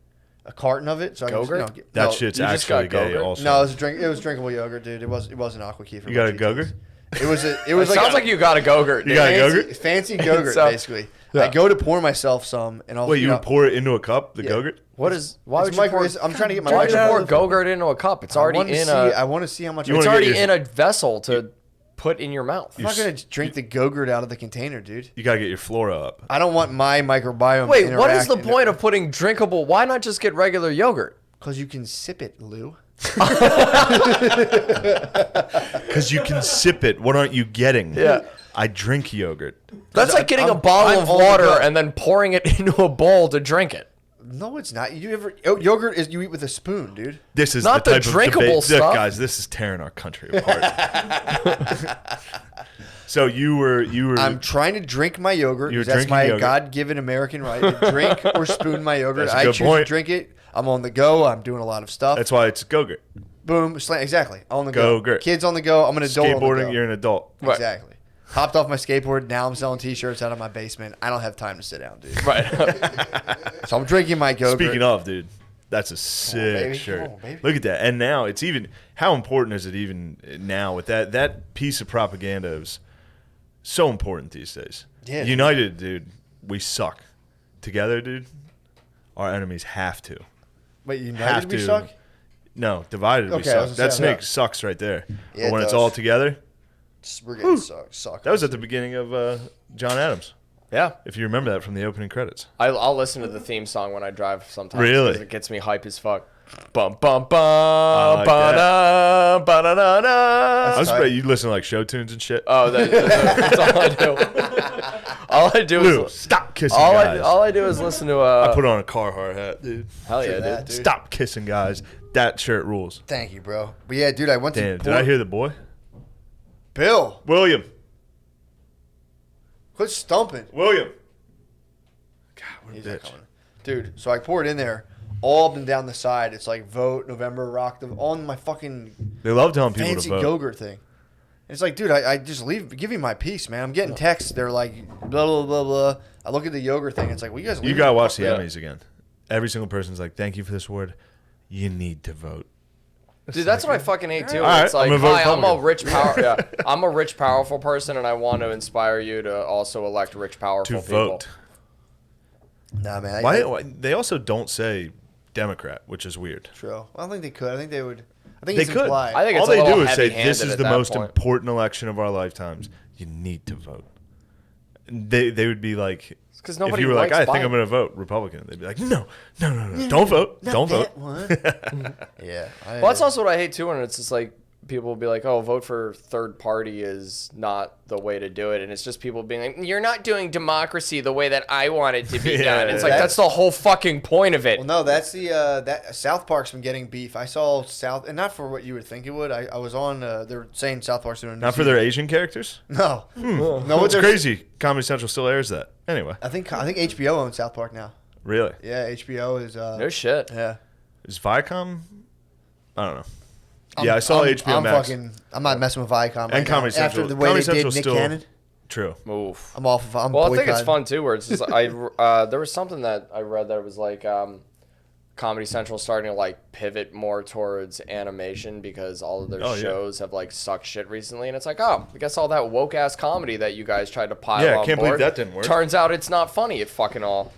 a carton of it. So Go-Gurt? I can, That no, shit's you just actually got gay Go-Gurt? also. No, it was drinkable yogurt, dude. It wasn't aqua key for You got my a GTs. Go-Gurt? It was It like sounds like you got a Go-Gurt. You got a fancy, Go-Gurt? fancy Go-Gurt, So- basically. Yeah. I go to pour myself some, and I'll Wait, you would pour it into a cup, the Yeah. Go-Gurt? What is? Why It's would you micro- pour? it's- I'm trying to get my Why would you micro- pour Go-Gurt into a cup? It's already I want to see how much. You It's wanna get already your- in a vessel to put in your mouth. I'm not gonna drink the Go-Gurt out of the container, dude. You got to get your flora up. I don't want my microbiome. Wait, what is the point of putting drinkable? Why not just get regular yogurt? Because you can sip it, Lou. Because you can sip it. What aren't you getting? Yeah. I drink yogurt. That's like getting a I'm bottle of on the water go. and then pouring it into a bowl to drink it. No, it's not. Yogurt is you eat with a spoon, dude. This is Not the the type drinkable of debate. Look, stuff. guys, this is tearing our country apart. So you were I'm trying to drink my yogurt. You're 'Cause that's drinking my yogurt. God-given American right to drink or spoon my yogurt. That's a I good choose point. to drink it. I'm on the go. I'm doing a lot of stuff. That's why it's Go-Gurt. Boom, exactly. On the go. Go-Gurt. Kids on the go. I'm an adult on the Skateboarding, go. you're an adult. Right. Exactly. Hopped off my skateboard. Now I'm selling T-shirts out of my basement. I don't have time to sit down, dude. Right. So I'm drinking my Go-Gurt. Speaking of, dude, that's a sick baby. shirt. Come on, baby. Look at that. And now it's even, how important is it even now with that piece of propaganda is so important these days. Yeah. United, dude, we suck. Together, dude, our enemies have to. Wait, Have United we to. suck? No, divided we Okay, I was suck. gonna That say, snake yeah. sucks right there. Yeah, but it when it's does. all together, We're getting suck. that was at the beginning of John Adams. Yeah. If you remember that from the opening credits. I'll listen to the theme song when I drive sometimes. Really? 'Cause it gets me hype as fuck. Bum bum bum like ba-da, ba-da-da-da. I was tight. afraid you listen to like show tunes and shit. Oh, that's all I do. All I do Lou, is stop kissing all guys. I do is listen to I put on a Carhartt hat, dude. hell yeah, that, dude. dude. Stop kissing guys. That shirt rules. Thank you, bro. But yeah, dude, I went Damn, to did I hear the boy? Bill. William. Quit stumping. William. God, what a He's not bitch. coming. Dude, so I poured in there, all up and down the side. It's like vote November, rock the on my fucking They love telling people fancy to vote. yogurt thing. And it's like, dude, I just give me my piece, man. I'm getting texts. They're like, blah blah blah blah. I look at the yogurt thing. It's like, well, you guys. You leave gotta me watch the fuck up. Emmys again. Every single person's like, "Thank you for this award. You need to vote." Dude, that's what I fucking hate too. All right, It's like, I'm gonna vote hi, I'm a Republican." rich I'm a rich, powerful person, and I want to inspire you to also elect rich, powerful To people. vote. Nah, man. Why? They also don't say Democrat, which is weird. True. I don't think they could. I think they would. I think They it's could. implied. I think All it's a they little do is say, heavy-handed "This is at the that most point. important election of our lifetimes. You need to vote." They would be like, 'cause if nobody you were like, likes "I think Biden." I'm going to vote Republican," they'd be like, "No, don't vote, Not don't vote." that one. Yeah. Well, that's also what I hate too, when it's just like people will be like, "Oh, vote for third party is not the way to do it," and it's just people being like, "You're not doing democracy the way that I want it to be Yeah, done." It's like that's- that's the whole fucking point of it. Well, no, that's the that South Park's been getting beef. I saw South, and not for what you would think it would. I was on. They're saying South Park's doing a new Not for their season. Asian characters. No, no. No, What it's they're- crazy. Comedy Central still airs that. Anyway, I think HBO owns South Park now. really, Yeah, HBO is. No shit. Yeah. is Viacom? I don't know. Yeah, I saw HBO I'm Max. I'm not messing with Viacom. Right And Comedy now. Central. After the way Comedy they did Central's Nick still- Cannon, True. Oof. I'm off of. I'm Well, I think it's boycotting. fun too, where it's just there was something that I read that was like Comedy Central starting to like pivot more towards animation because all of their Oh, yeah. shows have like sucked shit recently, and it's like, oh, I guess all that woke ass comedy that you guys tried to pile Yeah, I on can't believe board, that didn't work. Turns out it's not funny at fucking all.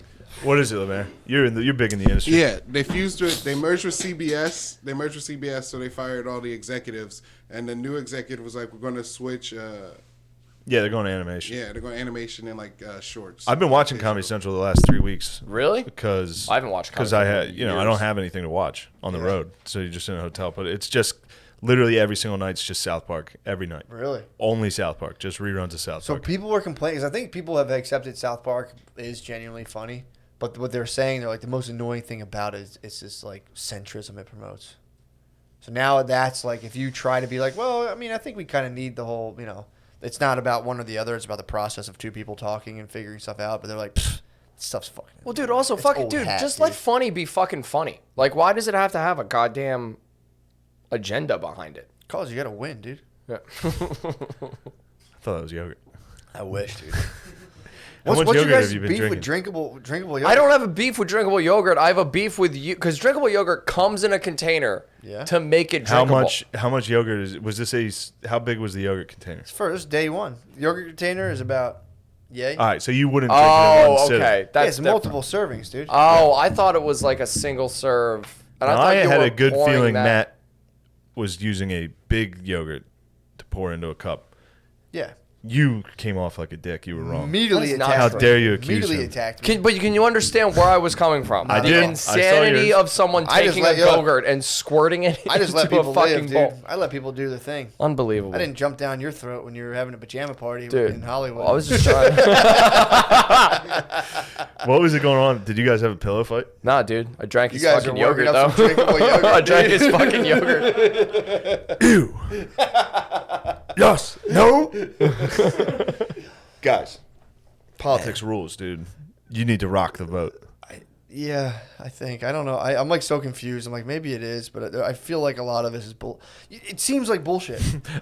What is it, LeVar? You're big in the industry. Yeah, they merged with CBS. They merged with CBS, so they fired all the executives. And the new executive was like, we're going to switch. Yeah, they're going to animation. Yeah, they're going animation and like shorts. I've been watching Comedy Central the last 3 weeks Really? because I haven't watched because Comedy I Central had in I years. don't have anything to watch on the road, so you're just in a hotel. But it's just literally every single night. It's just South Park every night. Really. Only South Park, just reruns of South So Park. people were complaining because I think people have accepted South Park is genuinely funny, but what they're saying, they're like the most annoying thing about it is it's this like centrism it promotes. So now that's like if you try to be like, well, I mean, I think we kind of need the whole, it's not about one or the other. It's about the process of two people talking and figuring stuff out. But they're like, this stuff's fucking. Well, dude, also it's fucking old dude, hat, just dude. let funny be fucking funny. Like, why does it have to have a goddamn agenda behind it? Cause you gotta win, dude. Yeah. I thought that was yogurt. I wish, dude. How much What's your yogurt guys' have you been beef drinking? with drinkable yogurt? I don't have a beef with drinkable yogurt. I have a beef with you because drinkable yogurt comes in a container Yeah. to make it How drinkable. How much yogurt was this? How big was the yogurt container? First day one. The yogurt container is about, yay. All right, so you wouldn't drink it in one Oh, sitting. okay. Yeah, That's it's different. multiple servings, dude. Oh, I thought it was like a single serve. And No, I thought I you had were a good pouring feeling that. Matt was using a big yogurt to pour into a cup. Yeah. You came off like a dick. You were wrong. Immediately That is not attacked How true. me. dare you accuse Immediately him? attacked me. Can you understand where I was coming from? I the did. I saw insanity yours. of someone I just taking let- a yo, yogurt and squirting it I just let into people a fucking live, dude. bowl. I let people do their thing. Unbelievable. I didn't jump down your throat when you were having a pajama party Dude, in Hollywood. I was just trying. What was it going on? Did you guys have a pillow fight? Nah, dude. I drank his guys fucking are working yogurt, up though. some drinkable yogurt, I drank dude. his fucking yogurt. Ew. Yes. No. Guys, politics rules, dude. You need to rock the vote. Yeah, I think. I don't know. I'm like so confused. I'm like, maybe it is, but I feel like a lot of it is it seems like bullshit.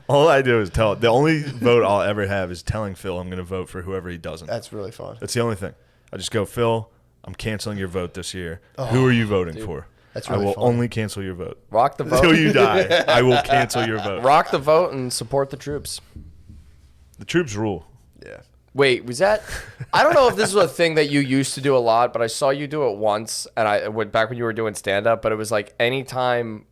All I do is tell. The only vote I'll ever have is telling Phil I'm going to vote for whoever he doesn't. That's really fun. That's the only thing. I just go, Phil, I'm canceling your vote this year. Who are you voting for? that's I really will fun. only cancel your vote. Rock the Until vote. you die, I will cancel your vote. Rock the vote and support the troops. The troops rule. Yeah. Wait, was that? I don't know if this was a thing that you used to do a lot, but I saw you do it once, and I went back when you were doing stand up. But it was like anytime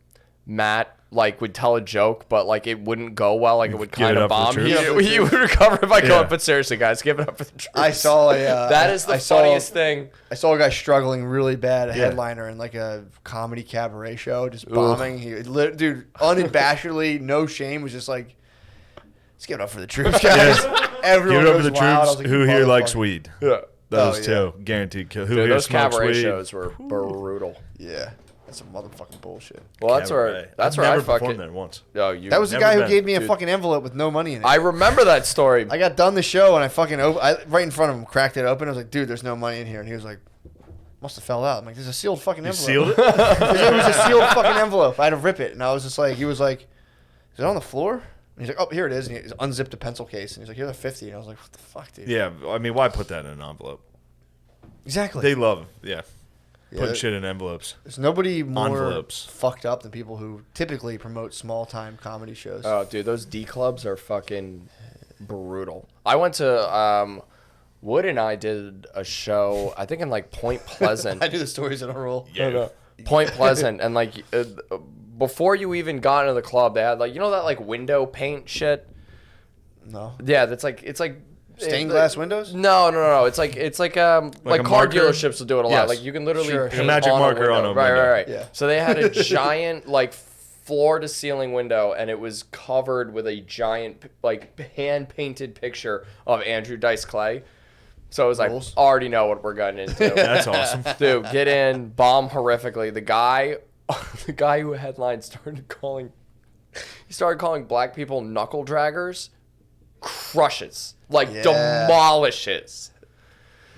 Matt like would tell a joke, but like it wouldn't go well, like it would give it kind of up for bomb. the He, troops? he would recover if I Yeah. go. But seriously, guys, give it up for the troops. I saw a. that is the funniest thing. I saw a guy struggling really bad, a Yeah. headliner in like a comedy cabaret show, just bombing. Dude, unabashedly, no shame, was just like, let's give it up for the troops, guys. Everyone Give it up for goes the wild. I was troops. like, Who you here likes motherfucker. weed? Yeah. Those Oh, yeah. two. Guaranteed kill. Who Dude, here those smokes cabaret weed? shows were brutal. Yeah. That's some motherfucking bullshit. Well, that's where Cabaret. that's I've where I never fucking. performed there once. Oh, you. That was the Never guy who been. gave me a Dude. fucking envelope with no money in it. I remember that story. I got done the show and I fucking right in front of him, cracked it open. I was like, dude, there's no money in here. And he was like, must have fell out. I'm like, there's a sealed fucking You envelope. sealed it? It was a sealed fucking envelope. I had to rip it. And I was just like, he was like, is it on the floor? And he's like, oh, here it is. And he unzipped a pencil case. And he's like, here's a 50. And I was like, what the fuck, dude? Yeah, I mean, why put that in an envelope? Exactly. They love, yeah, Yeah, putting shit in envelopes. There's nobody more Envelopes. fucked up than people who typically promote small time comedy shows. Oh, dude, those D clubs are fucking brutal. I went to Wood and I did a show. I think in like Point Pleasant. I do the stories in a roll. Yeah. Point Pleasant, and like before you even got into the club, they had like that like window paint shit. No. Yeah, that's like it's like Stained glass windows? No. It's like a car marker? dealerships will do it a lot. Yes. Like you can literally Sure. paint A magic on marker a on window. a Right. window. Yeah. So they had a giant like floor to ceiling window, and it was covered with a giant like hand painted picture of Andrew Dice Clay. So it was like, Rules. already know what we're getting into. That's awesome. Dude, get in, bomb horrifically. The guy who headlined started calling black people knuckle draggers. Crushes, like Yeah. demolishes.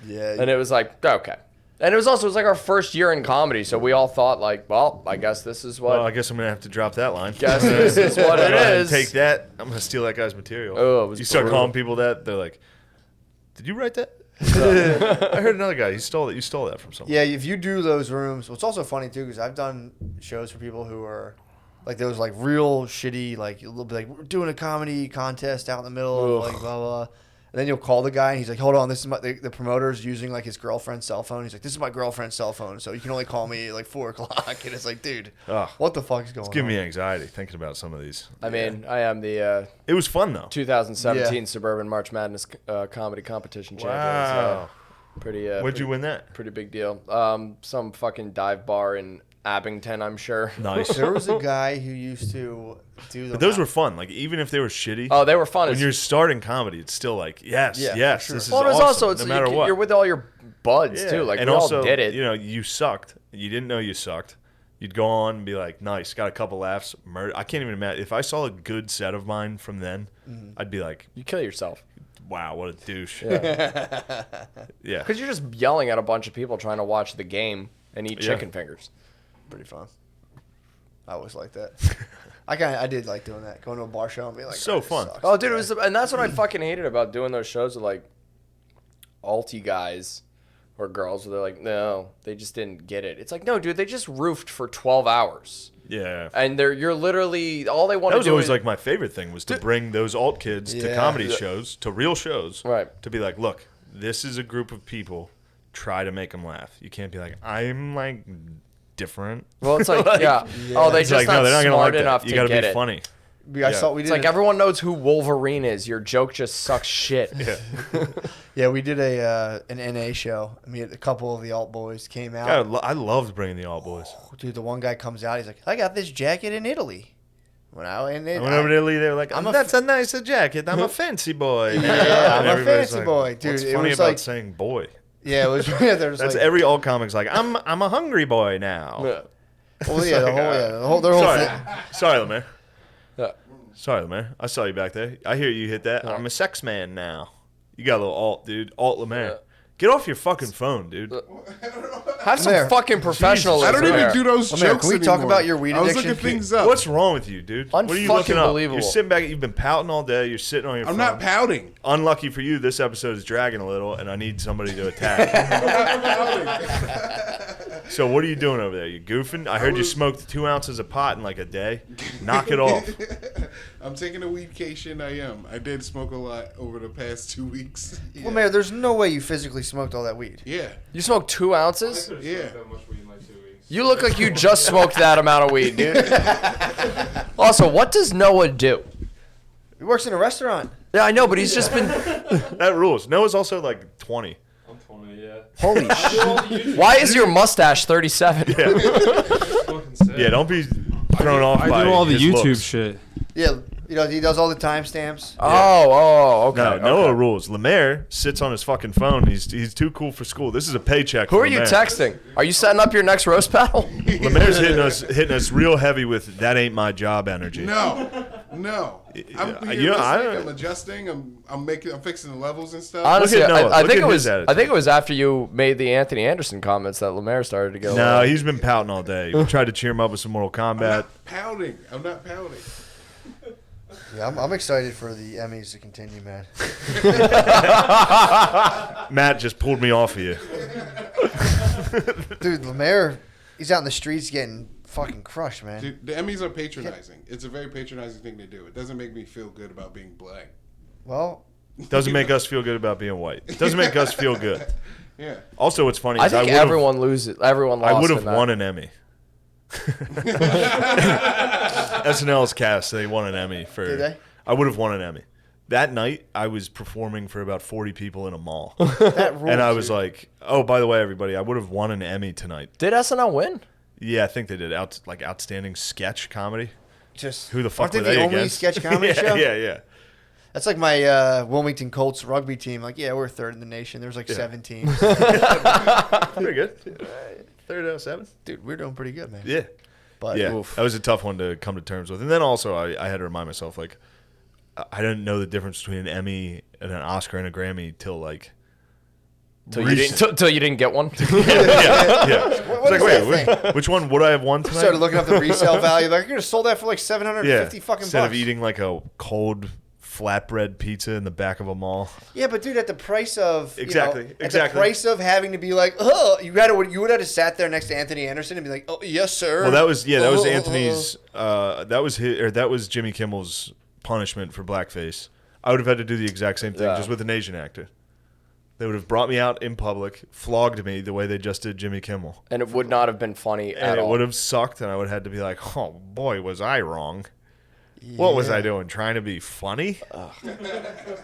Yeah. And it was like, okay. And it was like our first year in comedy, so we all thought like, well, I guess this is what. Well, I guess I'm gonna have to drop that line. Guess this is what it Go ahead and is. Take that. I'm gonna steal that guy's material. Oh, it was you start brutal. calling people that, they're like, "Did you write that?" I heard another guy. You stole it. You stole that from someone. Yeah, if you do those rooms, well, it's also funny too because I've done shows for people who are like those like real shitty like they'll be like we're doing a comedy contest out in the middle of like blah blah, and then you'll call the guy and he's like, hold on, this is the promoter's using like his girlfriend's cell phone. He's like, this is my girlfriend's cell phone, so you can only call me at like 4:00, and it's like, dude, Ugh. what the fuck is going on? It's giving me anxiety thinking about some of these. I mean, I am the It was fun though. 2017 Yeah. Suburban March Madness comedy competition champion. Wow. So pretty. Where'd you win that? Pretty big deal. Some fucking dive bar in Abington, I'm sure. Nice. There was a guy who used to do the But those were fun. Like even if they were shitty, Oh, they were fun. when you're starting comedy, it's still like yes, Yeah, yes, for sure. this is Well, there's awesome, also it's no matter what. you're with all your buds Yeah. too. Like and we also, all did it. You know, you sucked. You didn't know you sucked. You'd go on and be like, nice, got a couple laughs. I can't even imagine. If I saw a good set of mine from then, I'd be like, You kill yourself wow, what a douche. Yeah. Yeah. because you're just yelling at a bunch of people trying to watch the game and eat Yeah. chicken fingers. pretty fun. I always like that. I did like doing that, going to a bar show and being like, So "Oh, this fun." sucks." Oh, dude, it was, and that's what I fucking hated about doing those shows with like alty guys or girls. Where they're like, no, they just didn't get it. It's like, no, dude, they just roofed for 12 hours, Yeah. and you're literally all they want That to was do always is like my favorite thing was to bring those alt kids to Yeah. comedy shows, to real shows. Right. To be like, look, this is a group of people. Try to make them laugh. You can't be like, I'm like different. well, it's like, yeah. Oh, they It's just like, no, not they're not gonna smart like enough that. You to gotta get be it. funny. We It's like everyone knows who Wolverine is. Your joke just sucks shit. Yeah, we did an NA show. I mean, a couple of the alt boys came out. God, I loved bringing the alt boys. Dude, the one guy comes out. He's like, I got this jacket in Italy. When I went in, I went over to Italy. They were like, I'm a "That's a nicer jacket. I'm a fancy boy." Yeah, I'm And a everybody's fancy like, boy, dude. What's It funny was about like- saying "boy"? Yeah, it was. Yeah, there's That's like, every alt comic's like, "I'm a hungry boy now." Yeah. well, yeah, the whole their whole Sorry, thing. sorry, Lemaire. Yeah. Sorry, Lemaire. I saw you back there. I hear you hit that. I'm a sex man now. You got a little alt, dude. Alt Lemaire. Yeah. Get off your fucking phone, dude. Have some There. fucking professionalism. I don't even there. do those Lemaire, jokes can we talk anymore. about your weed I was addiction? looking things up. What's wrong with you, dude? What are you looking up? Unfucking-believable. You're sitting back. You've been pouting all day. You're sitting on your I'm phone. not pouting. Unlucky for you, this episode is dragging a little, and I need somebody to attack. So what are you doing over there? You goofing? I heard you smoked 2 ounces of pot in like a day. Knock it off. I'm taking a weedcation. I am. I did smoke a lot over the past 2 weeks. Yeah. Well, man, there's no way you physically smoked all that weed. Yeah. You smoked 2 ounces? Yeah. That much weed in like 2 weeks. You look like you just smoked that amount of weed, dude. Also, what does Noah do? He works in a restaurant. Yeah, I know, but he's just been. That rules. Noah's also like 20. I'm 20, yeah. Holy shit. Why is your mustache 37? Fucking sick. Yeah, don't be thrown off by I do all the his YouTube looks. shit. Yeah, You know, he does all the timestamps. Oh, okay. No, okay. Noah rules. Lemaire sits on his fucking phone. He's too cool for school. This is a paycheck. Who for are you Lemaire. texting? Are you setting up your next roast battle? Lemaire's hitting us real heavy with that ain't my job energy. No. I'm here Yeah, listening, I'm adjusting. I'm fixing the levels and stuff. Honestly, Look at Noah. I Look think at it his was. I attitude. think it was after you made the Anthony Anderson comments that Lemaire started to go. No, he's been pouting all day. We tried to cheer him up with some Mortal I'm Kombat. not pouting. Yeah, I'm excited for the Emmys to continue, man. Matt just pulled me off of you. Dude, Lemaire, he's out in the streets getting fucking crushed, man. Dude, the Emmys are patronizing. It's a very patronizing thing to do. It doesn't make me feel good about being black. Well, Doesn't make us feel good about being white. Doesn't make us feel good. Yeah. Also, what's funny I is think would've- everyone loses. Everyone lost. I would have in that. won an Emmy. SNL's cast, they won an Emmy for. Did they? I would have won an Emmy. That night, I was performing for about 40 people in a mall, that rules. and I was dude. like, "Oh, by the way, everybody, I would have won an Emmy tonight." Did SNL win? Yeah, I think they did. Outstanding sketch comedy. just Who the fuck aren't they were the they only against? sketch comedy yeah, show? Yeah. That's like my Wilmington Colts rugby team. Like, yeah, we're third in the nation. There's like 7 teams. Pretty good. Third out of 7. Dude, we're doing pretty good, man. Yeah. But Yeah, Oof. that was a tough one to come to terms with. And then also, I had to remind myself, like, I didn't know the difference between an Emmy and an Oscar and a Grammy till, like, Till you didn't get one. yeah. What It's is like, that thing? which one would I have won tonight? Started looking up the resale value. Like, I could have sold that for like 750 fucking Instead bucks. of eating, like, a cold flatbread pizza in the back of a mall. Yeah, but dude, at the price of Exactly, at the exactly. price of having to be like, oh, you would have sat there next to Anthony Anderson and be like, oh, yes, sir. Well, that was Oh, Anthony's. That was Jimmy Kimmel's punishment for blackface. I would have had to do the exact same thing, Yeah. just with an Asian actor. They would have brought me out in public, flogged me the way they just did Jimmy Kimmel, And it would not have been funny and at it all. would have sucked. And I would have had to be like, "Oh boy, was I wrong? What was I doing? Trying to be funny?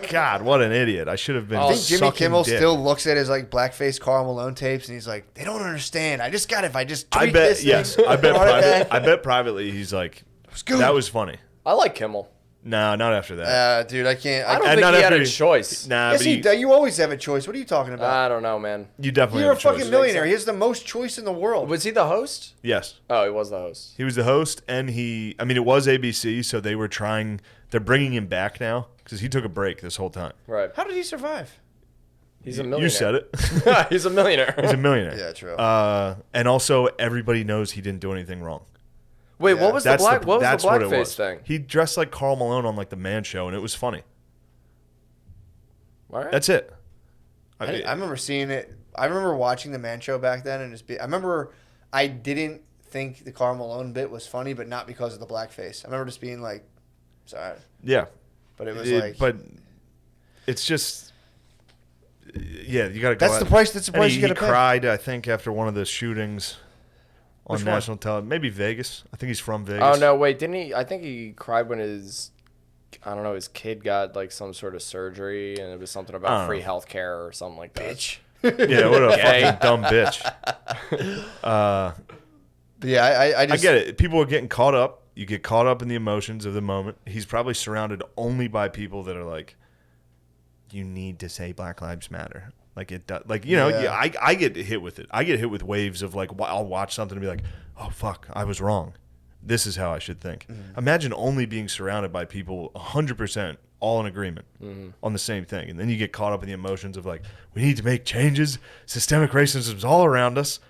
God, what an idiot! I should have been." I think Jimmy sucking Kimmel dick. still looks at his like blackface Karl Malone tapes and he's like, they don't understand. I just got it. If I just I tweak bet. this Yes, thing, I bet. run it back." I bet privately he's like, good. "That was funny." I like Kimmel. No, not after that. Dude, I can't. I don't And think not he had after a choice. Nah, Yes, but he does. You always have a choice. What are you talking about? I don't know, man. you definitely You're a have a choice. fucking millionaire. He has the most choice in the world. Was he the host? Yes. Oh, he was the host. He was the host, and it was ABC, so they're bringing him back now because he took a break this whole time. Right. How did he survive? He's a millionaire. You said it. He's a millionaire. He's a millionaire. Yeah, true. And also, everybody knows he didn't do anything wrong. Wait, Yeah. what was the black? What was that's the what it blackface was. thing? He dressed like Karl Malone on like the Man Show, and it was funny. All right. That's it. I remember seeing it. I remember watching the Man Show back then, and I remember I didn't think the Karl Malone bit was funny, but not because of the blackface. I remember just being like, sorry, Yeah. but it was like, But it's just. Yeah, you got to. That's the price. That's the price you got to He pay. cried, I think, after one of the shootings on Which one? national television. Maybe Vegas. I think he's from Vegas. Oh no, wait, didn't he? I think he cried when his his kid got like some sort of surgery, and it was something I about don't free know. health care or something like that. bitch. Yeah, what a Okay. fucking dumb bitch. But yeah, I I just get it. People are getting caught up. You get caught up in the emotions of the moment. He's probably surrounded only by people that are like, you need to say Black Lives Matter. Like it does. Like, Yeah. I get hit with it. I get hit with waves of like, I'll watch something and be like, oh, fuck, I was wrong. This is how I should think. Imagine only being surrounded by people 100% all in agreement on the same thing. And then you get caught up in the emotions of like, we need to make changes. Systemic racism's all around us.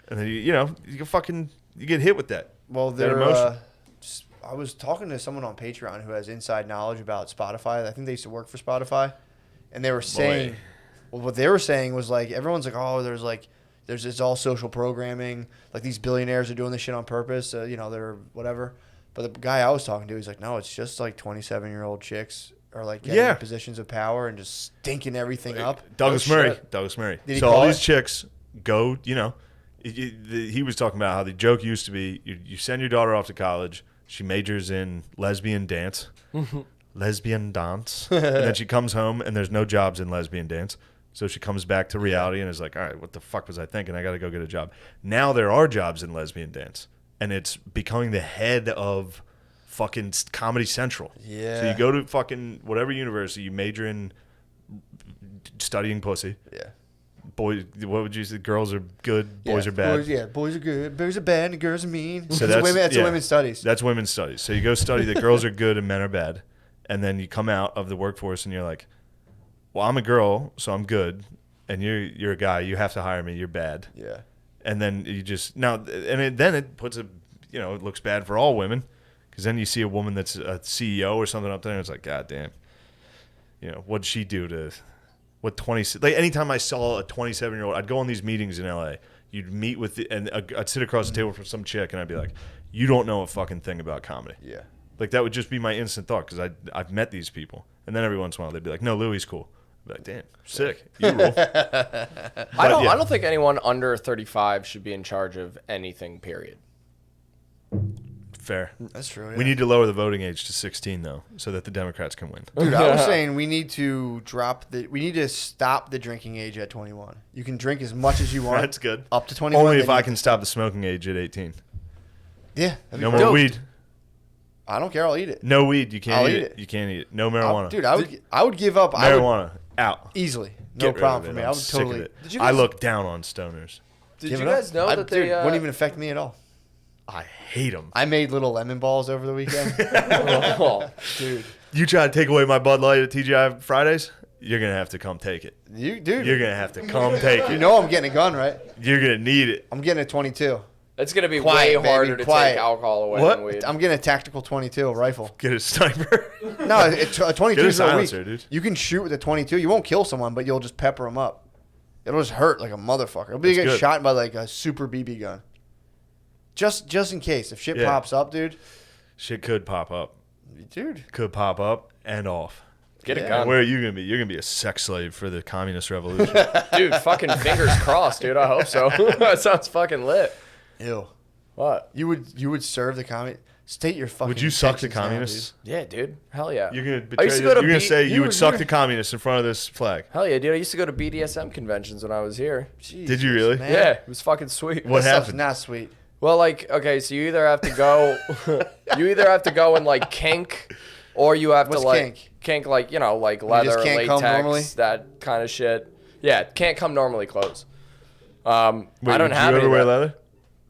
And then, you get hit with that. Well, that emotion. I was talking to someone on Patreon who has inside knowledge about Spotify. I think they used to work for Spotify, and they were saying, well, what they were saying was like everyone's like, oh, there's it's all social programming. Like these billionaires are doing this shit on purpose. They're whatever. But the guy I was talking to, he's like, no, it's just like 27-year-old chicks are like getting in positions of power and just stinking everything up. Douglas Oh, Murray. shit. Douglas Murray. Did he So call all it? these chicks go, he was talking about how the joke used to be you send your daughter off to college. She majors in lesbian dance. Lesbian dance. And then she comes home and there's no jobs in lesbian dance. So she comes back to reality and is like, all right, what the fuck was I thinking? I got to go get a job. Now there are jobs in lesbian dance. And it's becoming the head of fucking Comedy Central. Yeah. So you go to fucking whatever university, you major in studying pussy. Yeah. Boys, what would you say? Girls are good, boys are bad. Boys are good, boys are bad, and girls are mean. So That's yeah, women's studies. That's women's studies. So you go study that girls are good and men are bad, and then you come out of the workforce and you're like, well, I'm a girl, so I'm good, and you're a guy. You have to hire me. You're bad. Yeah. And then you just then it puts it looks bad for all women, because then you see a woman that's a CEO or something up there, and it's like, God damn, what'd she do to what 20? Like anytime I saw a 27-year-old, I'd go on these meetings in LA. You'd meet with and I'd sit across the table from some chick, and I'd be like, you don't know a fucking thing about comedy. Yeah. Like that would just be my instant thought, because I've met these people, and then every once in a while they'd be like, no, Louie's cool. I'd be like, damn, sick, you rule. I don't think anyone under 35 should be in charge of anything. Period. Fair. That's true. Yeah. We need to lower the voting age to 16 though, so that the Democrats can win. Dude, I was saying we need to stop the drinking age at 21. You can drink as much as you want. That's good. Up to 21. Only then if I you- can stop the smoking age at 18. Yeah. that'd be No great. more weed. I don't care. I'll eat it. No weed. You can't I'll eat eat it. it. You can't eat it. No marijuana. Dude, I would give up. Marijuana out. Easily. Get No rid problem of for it. me. I'm I would sick totally. of it. Did you I guys- look down on stoners. Did give you it up. guys know that dude, they wouldn't even affect me at all. I hate them. I made little lemon balls over the weekend. Oh, Dude, You try to take away my Bud Light at TGI Fridays, you're gonna have to come take it. dude, You're gonna have to come take you it. know I'm getting a gun, right? You're gonna need it. I'm getting a 22. it's gonna be Quiet, way harder baby, to quiet. take alcohol away What? than weed. I'm getting a tactical 22 rifle. Get a sniper. No, a 22 Get a is a weak. silencer, dude. You can shoot with a 22. You won't kill someone, but you'll just pepper them up. It'll just hurt like a motherfucker. It'll be That's get good. shot by like a super BB gun. Just in case if shit Yeah. pops up, dude. Shit could pop up. Dude, Could pop up and off. Get a Yeah. gun. Where are you gonna be? You're gonna be a sex slave for the communist revolution. Dude, fucking fingers crossed, dude. I hope so. That sounds fucking lit. ew. What? You would serve the communist. State your fucking. Would you suck the intentions now, communists? Yeah, dude. Hell yeah. You're gonna I betray used to the- go to You're gonna B- say you would suck you're- the communists in front of this flag. Hell yeah, dude. I used to go to BDSM conventions when I was here. dude. Did you really? Man. Yeah, it was fucking sweet. What That stuff's happened? Not sweet. Well, like, okay, so you either have to go, and like kink, or you have What's to like kink? kink like like leather, can't come normally? latex, that kind of shit. Yeah, can't come normally clothes. Wait, I don't would have you any ever of wear that.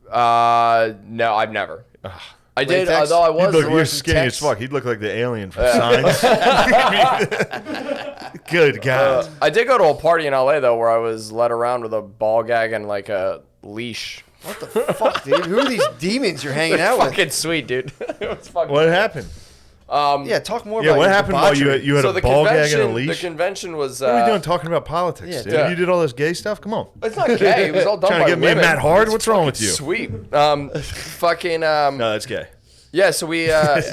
leather? No, I've never. I did, Latex? although I He'd was. look, you're wearing some skinny as text. fuck. He'd look like the alien from Signs. Good God. I did go to a party in LA though, where I was led around with a ball gag and like a leash. What the fuck, dude? Who are these demons you're hanging out with? Fucking sweet, dude. It was fucking. What happened? Yeah, talk more Yeah, about what your happened while debauchery. you had So a the ball gag and a convention, the leash? convention was. What are we doing talking about politics, Yeah, dude? yeah. You did all this gay stuff? Come on. It's not gay. It was all done Trying by to get me and women. Matt Hard? It's What's wrong with fucking you? Sweet. Fucking. No, that's gay. Yeah. So we. They have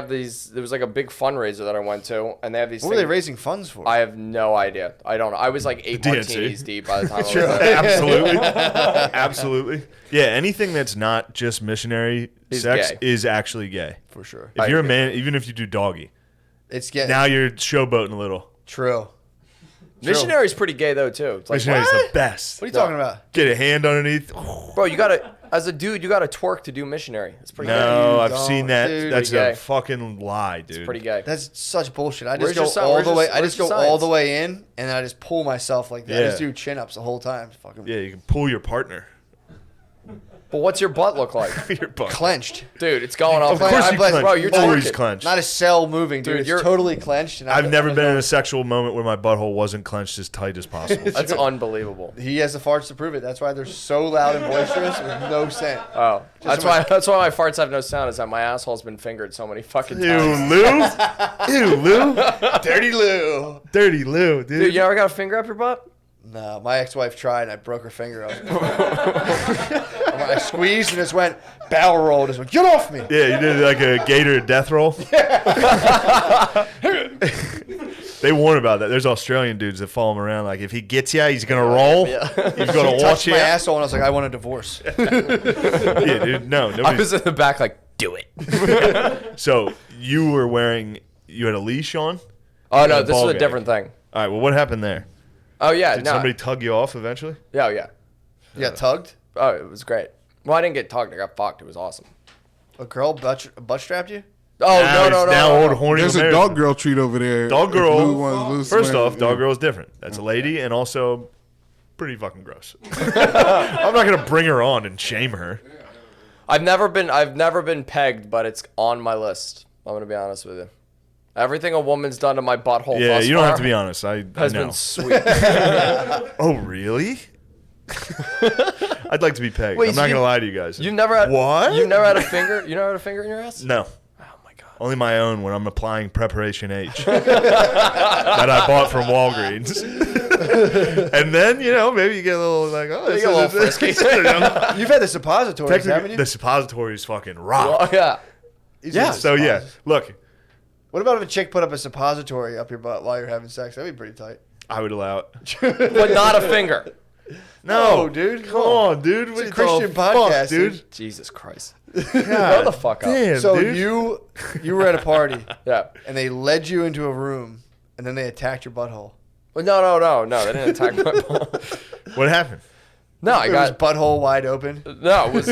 these. There was like a big fundraiser that I went to, and they have these. What were they things- raising funds for? I have no idea. I don't know. I was like 8 DNC. martinis deep by the time I was there. Absolutely. Absolutely. Yeah, anything that's not just missionary Is sex gay. is actually gay. For sure. If you're a man, even if you do doggy, It's getting now you're showboating a little. true. Missionary's pretty gay though too. It's like, Missionary's what? the best. What are you talking about? Get a hand underneath. Bro, you gotta, as a dude, you gotta twerk to do missionary. It's pretty gay. No, You I've don't, seen that. dude. That's Pretty a gay. fucking lie, dude. It's pretty gay. That's such bullshit. I Where's just your go si- all where's the your- way. I where's just your go all science? the way in, and then I just pull myself like that. I Yeah. just do chin ups the whole time. Fucking Yeah, you can pull your partner. But what's your butt look like? Your butt. clenched. Dude, it's going off. Of course you clench. Bro, you're Always twerking. clenched. Not a cell moving, dude. Dude, It's you're- totally clenched. And I've never I'm been in a going- sexual moment where my butthole wasn't clenched as tight as possible. That's unbelievable. He has the farts to prove it. That's why they're so loud and boisterous with no scent. Oh, that's so why. That's why my farts have no sound. Is that my asshole's been fingered so many fucking Ew, times. Lou. Ew, Lou. Dirty Lou. Dirty Lou, dude. Dude, you ever got a finger up your butt? No, my ex-wife tried, and I broke her finger. I squeezed and just went barrel roll. Just went, get off me. Yeah, you did like a gator death roll. They warn about that. There's Australian dudes that follow him around. Like, if he gets you, he's gonna roll. He's gonna watch Touched you. my asshole, and I was like, I want a divorce. Yeah, dude. No, I nobody. was in the back like, do it. So you were wearing. You had a leash on. Oh no, A this ball is a gag. different thing. All right. Well, what happened there? Oh yeah, Did no. somebody tug you off eventually? Yeah, oh, yeah. You got tugged? Oh, it was great. Well, I didn't get tugged. I got fucked. It was awesome. A girl butt strapped you? Oh Now no. he's now old horny. There's a American. dog girl treat over there. Dog if girl. Lou wants Lou First swim, off, dog yeah. girl is different. That's a lady and also pretty fucking gross. I'm not gonna bring her on and shame her. I've never been pegged, but it's on my list. I'm gonna be honest with you. Everything a woman's done to my butthole. Yeah, thus you don't have far to be honest. I Has know. been sweet. Oh, really? I'd like to be pegged. Wait, I'm so not you- gonna lie to you guys. You never had What? You never had a finger? You never had a finger in your ass? No. Oh my god. Only my own when I'm applying Preparation H that I bought from Walgreens. And then, maybe you get a little like, oh, this get a little is- frisky. You've had the suppositories, haven't Technically, you? the suppositories fucking rock. Oh yeah. He's Yeah. had the So yeah, suppositories. look, What about if a chick put up a suppository up your butt while you're having sex? That'd be pretty tight. I would allow it. But not a finger. No, dude, Come on, dude. What a the Christian fuck, podcast, dude. Jesus Christ. God Grow the fuck up. damn, So dude. you were at a party Yeah. and they led you into a room and then they attacked your butthole. Well, no. They didn't attack my ball. What happened? No, I It was got butthole wide open. no. It was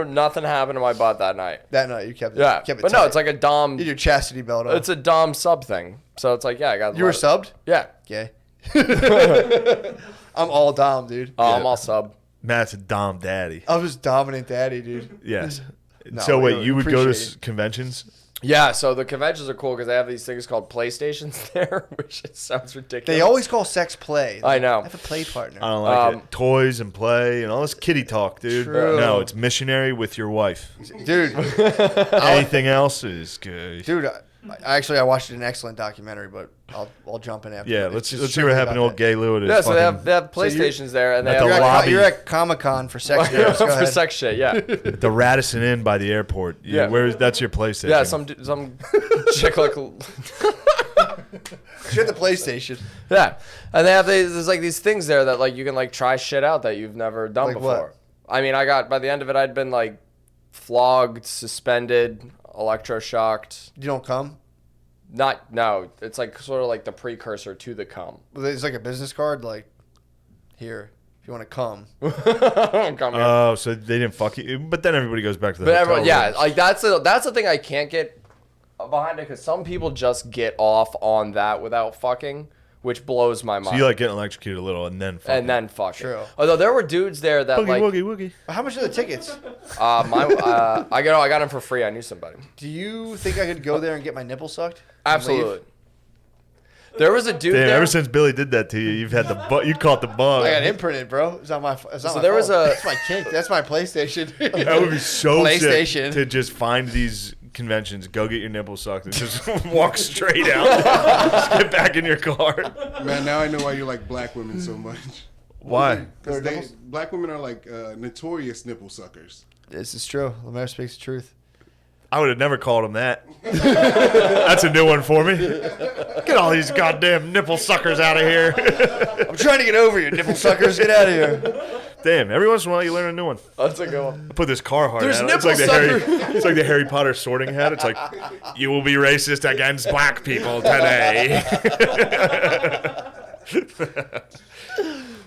nothing happened to my butt that night. That night you kept it. Yeah, kept it but no, tight. it's like a dom. You had your chastity belt on. It's a dom sub thing. So it's like yeah, I got. You were subbed? Yeah. Gay. I'm all dom, dude. Oh, I'm all sub. Matt's a dom daddy. I was dominant daddy, dude. Yes. No, So we wait, you would go to appreciate it. conventions? Yeah, so the conventions are cool because they have these things called PlayStations there, which just sounds ridiculous. They always call sex play. I know. I have a play partner. I don't like Um, it. Toys and play and all this kitty talk, dude. True. No, it's missionary with your wife. Dude, Anything else is good. dude, I watched an excellent documentary, but I'll jump in after. Yeah, It's let's just see what strictly happened to about old Gay Lou at his Yeah, so fucking, they have So you- PlayStations there, and they At have the You're lobby. you're at Comic-Con for sex nerds. Go for ahead. sex shit. Yeah, the Radisson Inn by the airport. Yeah. That's your PlayStation. yeah. Some chick like You're at the PlayStation. yeah, and they have there's like these things there that like you can like try shit out that you've never done Like before. what? I mean, I got by the end of it, I'd been like flogged, suspended, electroshocked. You don't come? No, it's like sort of like the precursor to the cum. It's like a business card, like, here, if you want to come. Come here. Oh, so they didn't fuck you, but then everybody goes back to the But hotel everyone, yeah, rooms. like that's the thing I can't get behind it because some people just get off on that without fucking, which blows my mind. So you like getting electrocuted a little and then fuck. and then fuck. True. Although there were dudes there that boogie like woogie woogie. How much are the tickets? I got them for free. I knew somebody. Do you think I could go there and get my nipple sucked? and Absolutely. leave? There was a dude Damn, there. ever since Billy did that to you, you've had you caught the bug. I got imprinted, bro. It's not my. It's not So my there was fault. a- That's my kink. That's my PlayStation. That would be so sick PlayStation. to just find these conventions, go get your nipple sucked, and just walk straight out. Just get back in your car. Man, now I know why you like black women so much. Why? Because black women are like notorious nipple suckers. This is true. Lemaire speaks the truth. I would have never called him that. That's a new one for me. Get all these goddamn nipple suckers out of here. I'm trying to get over you, nipple suckers. Get out of here. Damn, every once in a while you learn a new one. That's a good one. I put this Carhartt There's hat on. It's nipple it's like the Harry Potter sorting hat. It's like, you will be racist against black people today.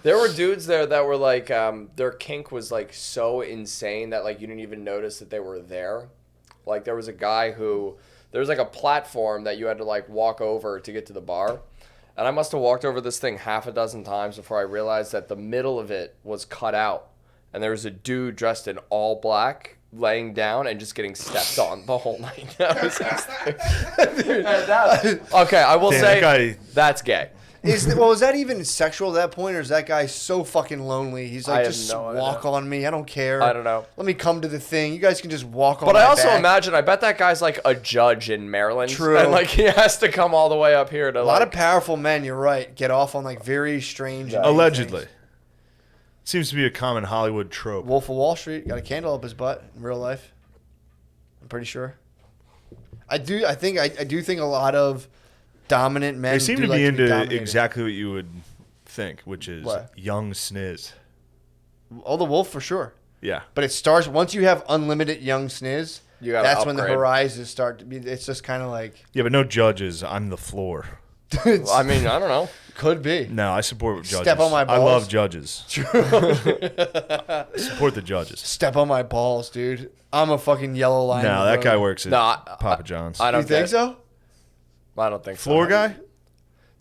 There were dudes there that were like, their kink was like so insane that like you didn't even notice that they were there. Like there was a guy there was like a platform that you had to like walk over to get to the bar. And I must have walked over this thing half a dozen times before I realized that the middle of it was cut out. And there was a dude dressed in all black laying down and just getting stepped on the whole night. That was okay, I will Damn, say that guy- that's gay. Is that even sexual at that point, or is that guy so fucking lonely? He's I like, have just no idea. walk on me. I don't care. I don't know. Let me come to the thing. You guys can just walk on. But I my also back. imagine, I bet that guy's like a judge in Maryland. True. And like he has to come all the way up here to a lot of powerful men. You're right. Get off on like very strange. and vague Allegedly. things. Seems to be a common Hollywood trope. Wolf of Wall Street got a candle up his butt in real life. I'm pretty sure. I do think a lot of dominant men. They seem do to like be into dominated. exactly what you would think, which is What? young sniz. Oh, the wolf for sure. Yeah. But it starts once you have unlimited young sniz. You gotta That's when the upgrade. horizons start to be. It's just kind of like Yeah, but no judges. I'm the floor. I mean, I don't know. Could be. No, I support judges. Step on my I balls. love judges. Support the judges. Step on my balls, dude. I'm a fucking yellow line. No, that guy works at No, Papa John's. I You don't think so? I don't think Floor so. guy?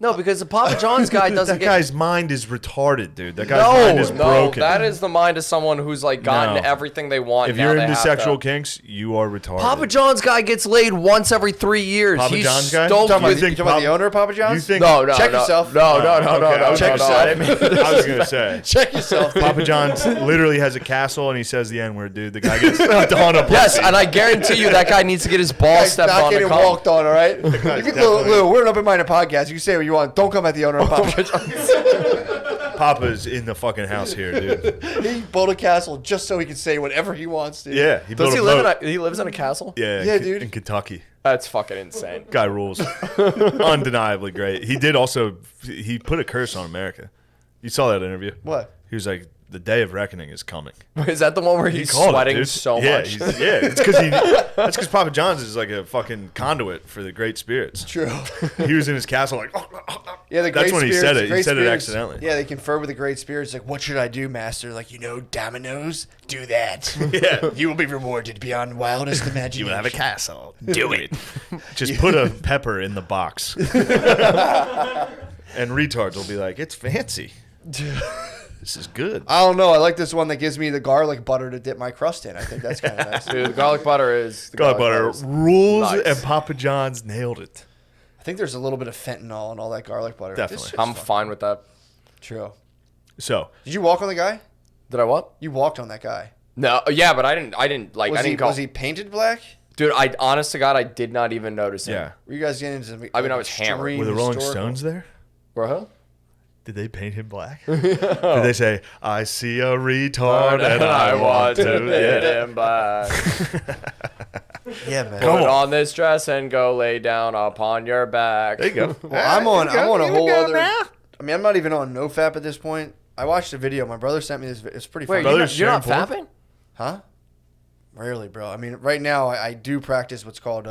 No, because the Papa John's guy doesn't That get. guy's mind is retarded, dude. That guy's mind is broken. that is the mind of someone who's like gotten No. everything they want. If now you're they into have sexual to. kinks, you are retarded. Papa John's guy gets laid once every 3 years. Papa He's John's guy? stoked You You with- think talking about the Papa- owner of Papa John's? You think? No, Check no. yourself. No, Okay, Check okay. yourself. I didn't mean- I was gonna say. Check yourself. dude. Papa John's literally has a castle and he says the N word, dude. The guy gets stepped on a pussy. Yes, and I guarantee you that guy needs to get his balls Guy's stepped not on to getting come. walked on, all right? You can, definitely- Lou, we're an open-minded podcast. You can say what you want. Don't come at the owner of Papa John's. Papa's in the fucking house here, dude. He built a castle just so he can say whatever he wants, dude. Yeah, he built Does he a live boat. in he lives in a castle? Yeah, Yeah, dude. in Kentucky. That's fucking insane. Guy rules. Undeniably great. He did also. He put a curse on America. You saw that interview. What? He was like, "The day of reckoning is coming." Is that the one where he's called it, sweating dude. so yeah, much? It's because that's because Papa John's is like a fucking conduit for the great spirits. True. He was in his castle like, Yeah, the That's great when he spirits, said it. the He great said it spirits- accidentally. Yeah, they confer with the great spirits. Like, what should I do, master? Like, dominoes. Do that. yeah, You will be rewarded beyond wildest imagination. you will have a castle. Do it. Just put a pepper in the box. And retards will be like, it's fancy. This is good. I don't know. I like this one that gives me the garlic butter to dip my crust in. I think that's kind of nice. Dude, the garlic butter is the Garlic butter is rules, nice. and Papa John's nailed it. I think there's a little bit of fentanyl in all that garlic butter. Definitely. This shit's I'm fun. fine with that. True. So, Did you walk on the guy? Did I what? You walked on that guy. No, yeah, but I didn't like Was I he didn't go. was he painted black? Dude, I honest to God, I did not even notice him. yeah. Were you guys getting into some? I mean, I was hammered. extreme Were the Rolling historical- Stones there? Bro, Did they paint him black? Did they say, I see a retard and I want to Yeah. hit him black. Yeah, man. Come Put on. on this dress and go lay down upon your back. There you go. Well, I'm on a whole go other. now. I mean, I'm not even on NoFap at this point. I watched a video. My brother sent me this. It's pretty Wait, funny. Brothers you're not sharing fapping? Huh? Rarely, bro. I mean, right now I do practice what's called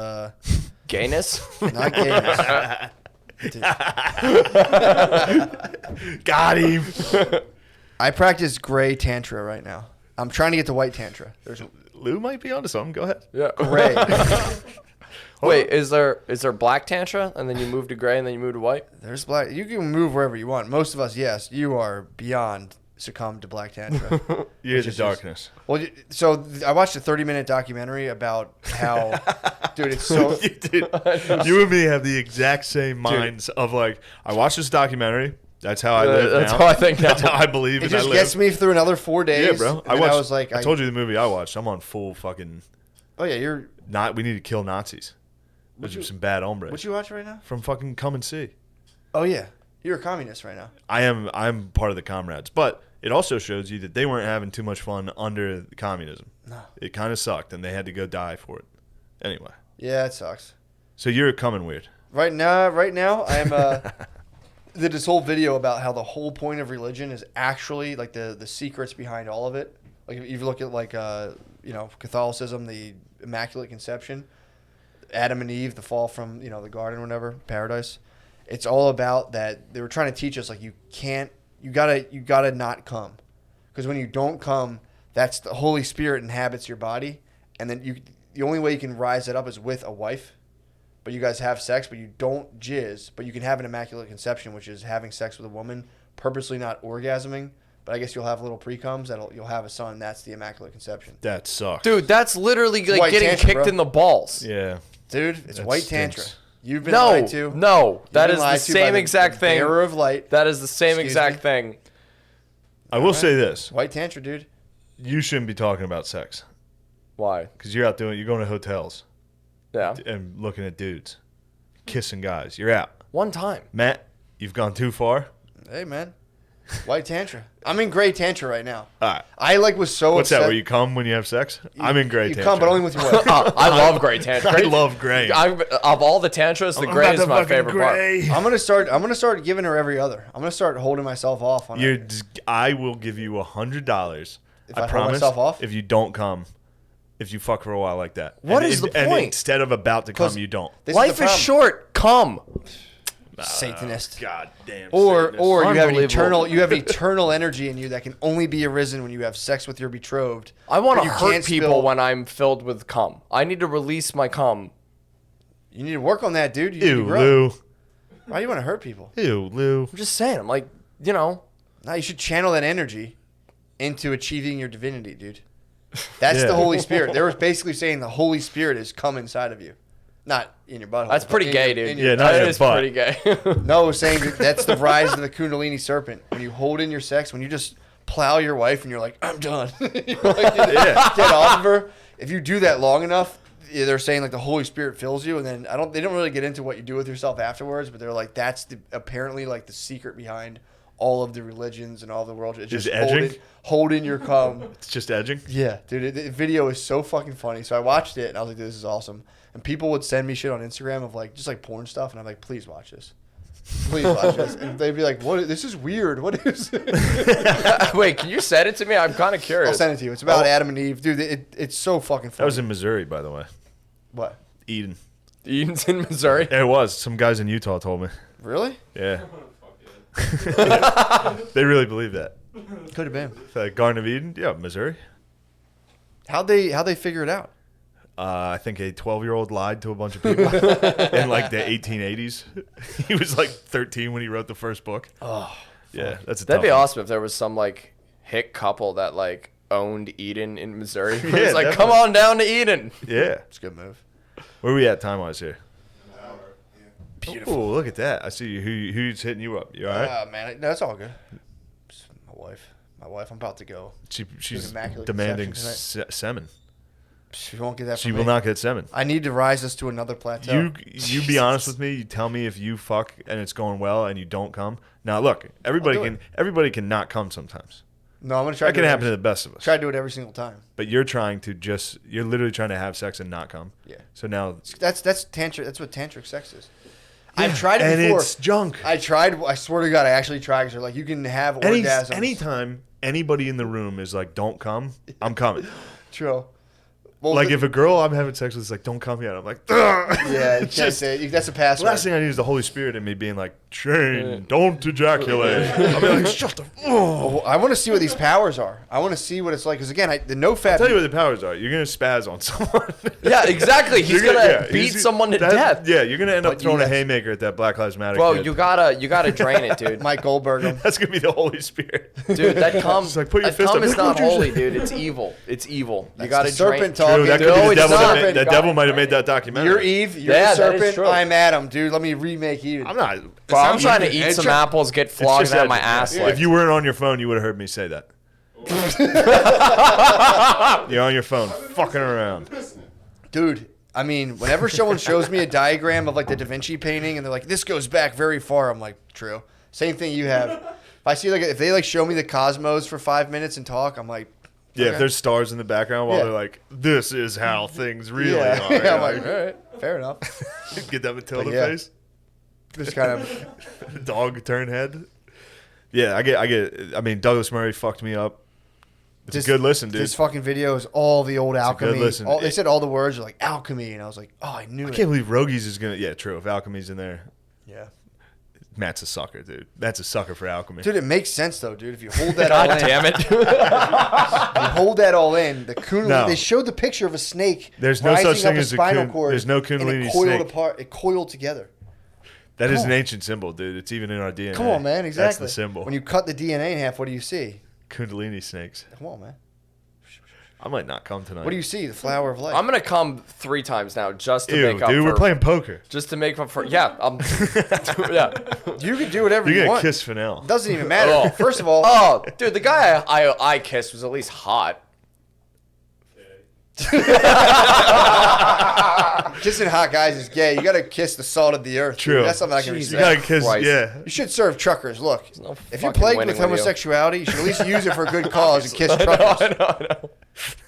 Gayness? not gayness. Got him. I practice gray tantra right now. I'm trying to get to white tantra. There's Lou might be onto something. Go ahead. Yeah. gray. Wait, is there black tantra and then you move to gray and then you move to white? There's black. You can move wherever you want. Most of us, yes. You are beyond succumb to black tantra. You're Which the is darkness. Well, I watched a 30-minute documentary about how, dude, it's so. you did. You and me have the exact same minds of like, I watched this documentary. That's how I live That's now. how I think now. That's how I believe It and I just live. gets me through another 4 days. Yeah, bro. And then I was like, I told you the movie I watched. I'm on full fucking. Oh yeah, you're. We need to kill Nazis. Those are some bad hombres. What you watch right now? From fucking Come and See. Oh yeah, you're a communist right now. I'm part of the comrades, but it also shows you that they weren't having too much fun under the communism. No. It kind of sucked, and they had to go die for it. Anyway, Yeah, it sucks. so you're coming weird. Right now, I am. Did this whole video about how the whole point of religion is actually like the secrets behind all of it. Like if you look at like Catholicism, the Immaculate Conception, Adam and Eve, the fall from the garden, or whatever, paradise. It's all about that. They were trying to teach us like you gotta not come, because when you don't come, that's the Holy Spirit inhabits your body, and then the only way you can rise it up is with a wife. But you guys have sex, but you don't jizz. But you can have an immaculate conception, which is having sex with a woman, purposely not orgasming. But I guess you'll have little pre-coms you'll have a son. That's the immaculate conception. That sucks. Dude, that's literally like White getting tantra, kicked bro. in the balls. Yeah. Dude, it's That white stinks. tantra. You've been No, lied to. no, that You've is been the lied to by same exact thing. Bearer of light. That is the same Excuse exact me? thing. I will say this. White tantra, dude. You shouldn't be talking about sex Why? because you're going to hotels Yeah. and looking at dudes, kissing guys. You're out. One time. Matt, you've gone too far. Hey, man. White tantra. I'm in gray tantra right now. All right. I was so What's upset. that, where you come when you have sex? I'm in gray You tantra. come, but only with your wife. I love gray tantra. I love gray. Of all the tantras, the I'm gray about is to my fucking favorite part. gray. I'm gonna start giving her every other. I'm gonna start holding myself off on You're it. I will give you $100. If I hold promise. myself off? If you don't come, if you fuck for a while like that. What and is the and point? instead of about to come, 'Cause you don't. This Life the is problem. short. Come. Satanist. God damn. Or Satanist. or you have an Unbelievable. eternal energy in you that can only be arisen when you have sex with your betrothed. I want but to you hurt can't people spill- when I'm filled with cum. I need to release my cum. You need to work on that, dude. You need to Ew, grow. Lou. Why do you want to hurt people? Ew, Lou. I'm just saying. I'm like, you know, No, you should channel that energy into achieving your divinity, dude. That's Yeah. the Holy Spirit. They were basically saying the Holy Spirit is come inside of you. Not in your butthole. that's but pretty in gay, your- dude. in your- Yeah, not in That your is butt. pretty gay. No, saying that that's the rise of the Kundalini serpent. When you hold in your sex, when you just plow your wife and you're like, I'm done. You're like, Yeah. Get off of her. If you do that long enough, they're saying like the Holy Spirit fills you, and then they don't really get into what you do with yourself afterwards, but they're like that's apparently like the secret behind all of the religions and all the world. It's Is just edging? holding your cum. It's just edging. Yeah, dude, the video is so fucking funny. So I watched it and I was like, this is awesome. And people would send me shit on Instagram of like just like porn stuff, and I'm like, please watch this. Please watch this. And they'd be like, what? This is weird. What is it? Wait, can you send it to me? I'm kind of curious. I'll send it to you. It's about Adam and Eve. Dude, it's so fucking funny. That was in Missouri, by the way. What? Eden. Eden's in Missouri. Yeah, it was. Some guys in Utah told me. Really? Yeah. Fuck yeah. They really believe that. Could have been. The Garden of Eden? Yeah, Missouri. How'd they figure it out? I think a 12-year-old lied to a bunch of people in like the 1880s. He was like 13 when he wrote the first book. Oh, Yeah, that's a That'd tough be one. awesome if there was some like hick couple that like owned Eden in Missouri. Yeah, It's like, definitely. come on down to Eden. Yeah. it's a good move. Where are we at time-wise here? Beautiful. Oh, look at that. I see you. Who's hitting you up? You all right? Man, no, it's all good. It's my wife. I'm about to go. She's immaculate demanding conception semen. She won't get that. She from will me. not get semen. I need to rise us to another plateau. You be honest with me. You tell me if you fuck and it's going well and you don't come. Now look, everybody do can it. everybody can not come sometimes. No, I'm gonna try. That to do can it happen to every- the best of us. Try to do it every single time. But you're trying to you're literally trying to have sex and not come. Yeah. So now That's tantric. That's what tantric sex is. I've tried it and before. it's junk. I tried. I swear to God, I actually tried. Because they're like, you can have orgasms. Anytime anybody in the room is like, "Don't come," I'm coming. True. Well, Like if a girl I'm having sex with is like, "Don't come yet," I'm like, "Ugh." yeah, you can't Just- say it. That's a The password. last thing I need is the Holy Spirit in me being like, "Shane, don't ejaculate." I'll be like, "Shut the." Well, I want to see what these powers are. I want to see what it's like. Because again, the no fat. I'll tell you what the powers are. You're gonna spaz on someone. Yeah, exactly. He's You're gonna yeah, beat he's- someone to that- death. Yeah, you're gonna end up But throwing a yes. haymaker at that Black Lives Matter Bro, kid. you gotta drain it, dude. Mike Goldberg. him. That's gonna be the Holy Spirit. Dude, that cum, It's like, put your that fist cum up. is Look not what you holy, said. dude. It's evil. It's evil. You That's gotta the serpent drain. talking. True, that could No, be the it's devil. not. That devil might have made that documentary. You're Eve. You're Yeah, the that is serpent. true. I'm Adam, dude. Let me remake Eve. I'm not. Bro, I'm sounds trying to like- eat it's some just- apples, get It's flogged just out of my that- ass. If you weren't on your phone, you would have heard me say that. You're on your phone, fucking around. Dude, I mean, whenever someone shows me a diagram of like the Da Vinci painting and they're like, this goes back very far, I'm like, true. Same thing you have. If I see like, if they like show me the cosmos for 5 minutes and talk, I'm like, Yeah, okay. if there's stars in the background while Yeah. they're like, "This is how things really yeah. are." I'm You're like, all right, fair enough. get that Matilda But yeah. face, Just kind of, dog turn head. Yeah, I get. I mean, Douglas Murray fucked me up. It's This- a good listen, dude. this fucking video is all the old a good alchemy. listen. They said all the words are like alchemy, and I was like, oh, I knew I it. can't believe Rogies is gonna. Yeah, true. If Alchemy's in there, Yeah. Matt's a sucker, dude. Matt's a sucker for alchemy. Dude, it makes sense though, dude. If you hold that all God in, damn it. if you hold that all in. The Kundalini. No. They showed the picture of a snake. There's no rising such thing up as a spinal kun- cord, there's no and Kundalini it coiled snake. apart. It coiled together. That is Come an on. ancient symbol, dude. It's even in our DNA. Come on, man. Exactly. That's the symbol. When you cut the DNA in half, what do you see? Kundalini snakes. Come on, man. I might not come tonight. What do you see? The flower of life. I'm gonna come 3 times now just to Ew, make up dude, for. we're playing poker. Just to make up for. Yeah, yeah. You can do whatever You're you gonna want. kiss Fennell. Doesn't even matter. Oh. First of all, Oh, dude, the guy I kissed was at least hot. kissing hot guys is gay. You got to kiss the salt of the earth. dude. True. That's something I can Jesus. You respect. gotta kiss. Christ. Yeah. You should serve truckers. Look, no if you're fucking plagued winning with with you. homosexuality, you should at least use it for a good cause and kiss truckers.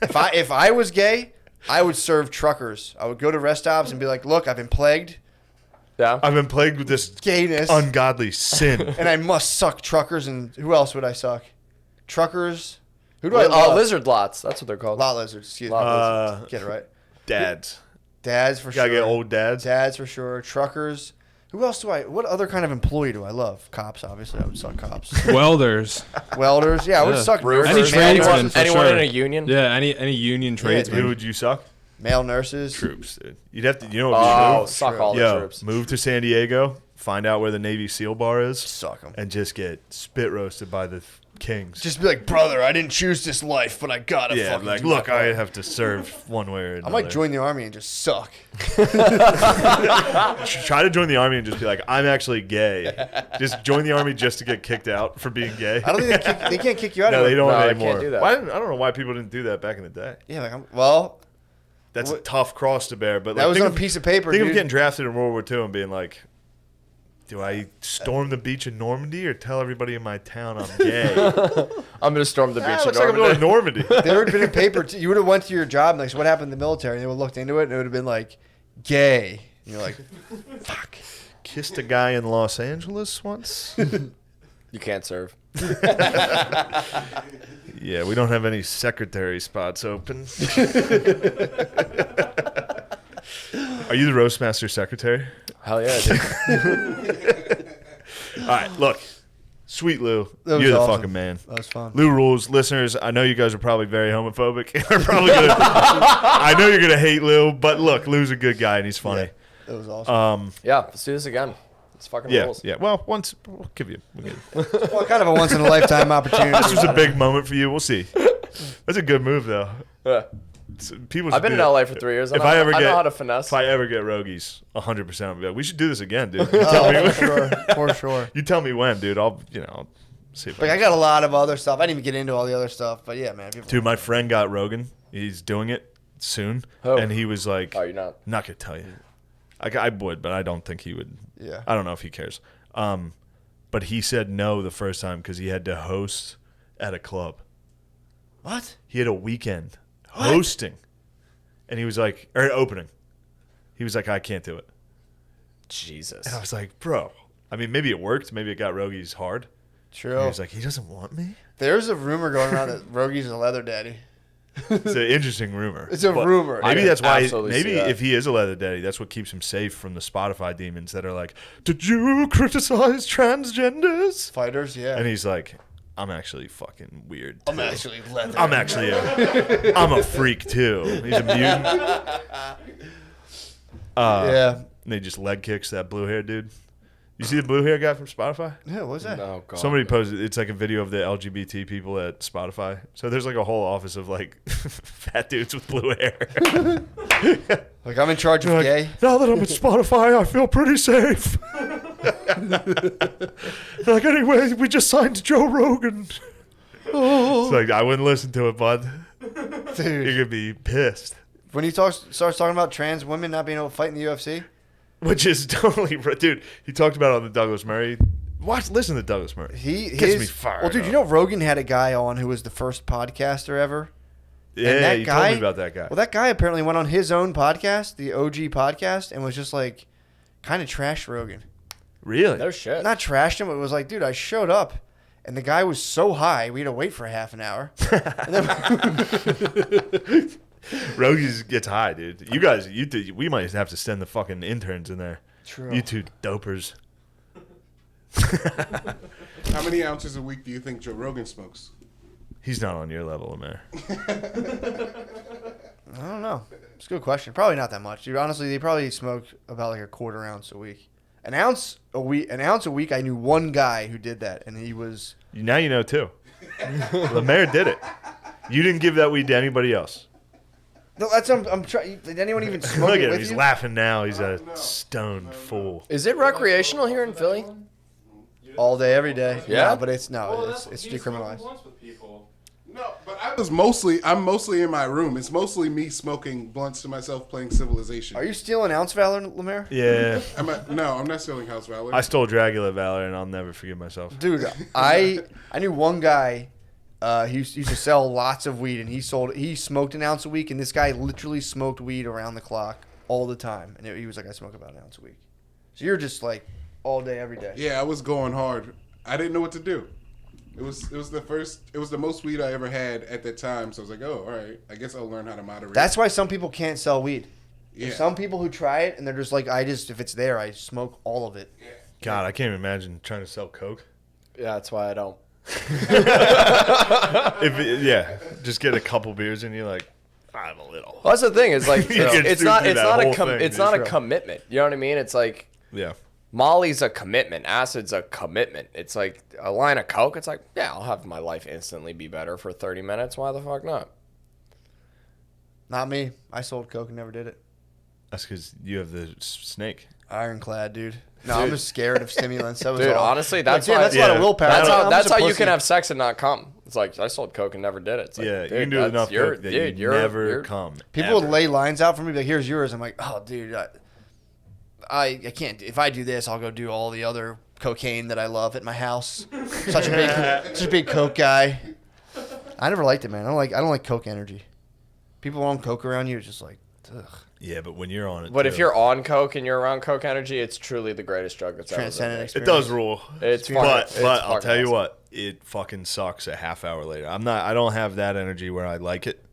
If I was gay, I would serve truckers. I would go to rest stops and be like, look, I've been plagued, Yeah. I've been plagued with this gayness, ungodly sin. and I must suck truckers. And who else would I suck? Truckers. Who do I Oh, love? lizard lots. That's what they're called. Lot lizards. Excuse me. Uh, Get it right. Dads. Dads for Gotta sure. get old dads. Dads for sure. Truckers. Who else do I? What other kind of employee do I love? Cops, obviously. I would suck cops. Welders. Welders, yeah, I would Yeah. suck Roofers. Any roofers. tradesman, for anyone sure. in a union? Yeah, any union tradesman. Who would you suck? Male nurses. Troops, dude. You'd have to. You know what would be Oh, true? suck all the Yo, troops. move to San Diego, find out where the Navy SEAL bar is, Suck them. and just get spit roasted by the Kings. Just be like, brother, I didn't choose this life, but I gotta yeah, fucking like, do look, my I part." have to serve one way or I another. might join the army and just suck. Try to join the army and just be like, I'm actually gay. Just join the army just to get kicked out for being gay. I don't think they can't kick you out No, of they it. don't No, they anymore. can't do that. Why? I don't know why people didn't do that back in the day. Yeah, like well, That's a tough cross to bear. But that like, was think on a piece of paper, Think dude. of getting drafted in World War II and being like, do I storm the beach in Normandy or tell everybody in my town I'm gay? I'm gonna storm the beach in Looks like I'm going Normandy. to Normandy. There would have been a paper. You would have went to your job and like, so what happened in the military? And they would have looked into it and it would have been like, gay. And you're like, fuck. Kissed a guy in Los Angeles once. You can't serve. Yeah, we don't have any secretary spots open. Are you the Roastmaster secretary? Hell yeah, dude. All right, look. Sweet Lou, That was you're the awesome. fucking man. That was fun. Lou rules. Listeners, I know you guys are probably very homophobic. Are probably gonna, I know you're going to hate Lou, but look, Lou's a good guy and he's funny. That was awesome. Yeah, let's do this again. It's fucking Yeah, rules. yeah. Well, once we'll give you. We'll Well, kind of a once in a lifetime opportunity. this was a big moment for you. We'll see. That's a good move, though. Yeah. People. I've been in LA for 3 years. I know how to finesse. If I ever get Rogies, 100%, I'll be like, we should do this again, dude. You tell me. Oh, for sure, for sure. You tell me when, dude. I'll see if Like I got a lot of other stuff. I didn't even get into all the other stuff, but yeah, man. Dude, my friend got Rogan. He's doing it soon, Who? and he was like, Oh, you're not. not gonna tell you. I would, but I don't think he would. Yeah. I don't know if he cares. But he said no the first time because he had to host at a club. What? He had a weekend hosting, and he was like, or opening. He was like, I can't do it. Jesus. And I was like, bro. I mean, maybe it worked. Maybe it got Rogies hard. True. And he was like, he doesn't want me. There's a rumor going around that Rogie's a leather daddy. It's an interesting rumor. It's a But rumor. Maybe I that's why. absolutely see Maybe that. if he is a leather daddy, that's what keeps him safe from the Spotify demons that are like, "Did you criticize transgenders?" Fighters, yeah. And he's like, "I'm actually fucking weird. I'm too. actually leather. I'm actually I'm a freak too." He's a mutant. Yeah. And he just leg kicks that blue hair dude. You see the blue hair guy from Spotify? Yeah, what was that? Oh, God. Somebody posted. It's like a video of the LGBT people at Spotify. So there's like a whole office of like fat dudes with blue hair. Like I'm in charge of Like, gay. now that I'm at Spotify, I feel pretty safe. Like, anyway, we just signed Joe Rogan. It's like, I wouldn't listen to it, bud. You're Dude. going to be pissed. When he starts talking about trans women not being able to fight in the UFC, Which is totally, dude, he talked about it on the Douglas Murray. Listen to Douglas Murray. his, me fired Well, dude, up. you know Rogan had a guy on who was the first podcaster ever. Yeah, and that you guy, told me about that guy. Well, that guy apparently went on his own podcast, the OG podcast, and was just like, kind of trashed Rogan. Really? No shit. Not trashed him, but it was like, dude, I showed up, and the guy was so high, we had to wait for half an hour. And then, Rogies gets high, dude. You guys, we might have to send the fucking interns in there. True. You two dopers. How many ounces a week do you think Joe Rogan smokes? He's not on your level, Amer. I don't know. It's a good question. Probably not that much, dude. Honestly, they probably smoke about like a quarter ounce a week. An ounce a week. I knew one guy who did that, and he was. Now you know two. Lemaire did it. You didn't give that weed to anybody else. No, that's I'm trying. Did anyone even smoke Look it at him. with He's you? laughing now. He's a stoned fool. Is it recreational here in Philly? All day, every day. Yeah? No, but it's no, Well, it's that's what he decriminalized. wants with people. No, but I'm mostly in my room. It's mostly me smoking blunts to myself, playing Civilization. Are you stealing ounce valor, Lemaire? Yeah. No, I'm not stealing House Valor. I stole Dragula Valor, and I'll never forgive myself. Dude, I knew one guy. He used to sell lots of weed, and he smoked an ounce a week, and this guy literally smoked weed around the clock all the time, and he was like, I smoke about an ounce a week. So you're just like all day, every day. Yeah, I was going hard. I didn't know what to do. It was the most weed I ever had at that time. So I was like, oh, all right. I guess I'll learn how to moderate. That's why some people can't sell weed. Yeah. There's some people who try it and they're just like, if it's there, I smoke all of it. God, I can't even imagine trying to sell coke. Yeah, that's why I don't. Just get a couple beers and you're like, I have a little. Well, that's the thing. Is like You can it's do not that whole thing, it's just not a right. commitment. You know what I mean? It's like Yeah. Molly's a commitment. Acid's a commitment. It's like a line of coke. It's like, yeah, I'll have my life instantly be better for 30 minutes. Why the fuck not? Not me. I sold coke and never did it. That's because you have the snake. Ironclad, dude. No, I'm just scared of stimulants. That was Dude, all. honestly, that's Like, why. that's a lot of willpower. That's how you pussy. can have sex and not come. It's like I sold coke and never did it. It's like, Yeah, you dude, can do that's enough your- coke that dude, you you're- never you're- come. People would ever. lay lines out for me, like, here's yours. I'm like, oh, dude, I can't. If I do this, I'll go do all the other cocaine that I love at my house. such a big coke guy. I never liked it, man. I don't like coke energy. People on coke around you, it's just like, ugh. Yeah, but when you're on it, But if too, you're on coke and you're around coke energy, it's truly the greatest drug that's ever been Transcendent made. it experience. does rule. It's but fucking- it's I'll fucking tell you awesome. what, it fucking sucks a half hour later. I don't have that energy where I like it.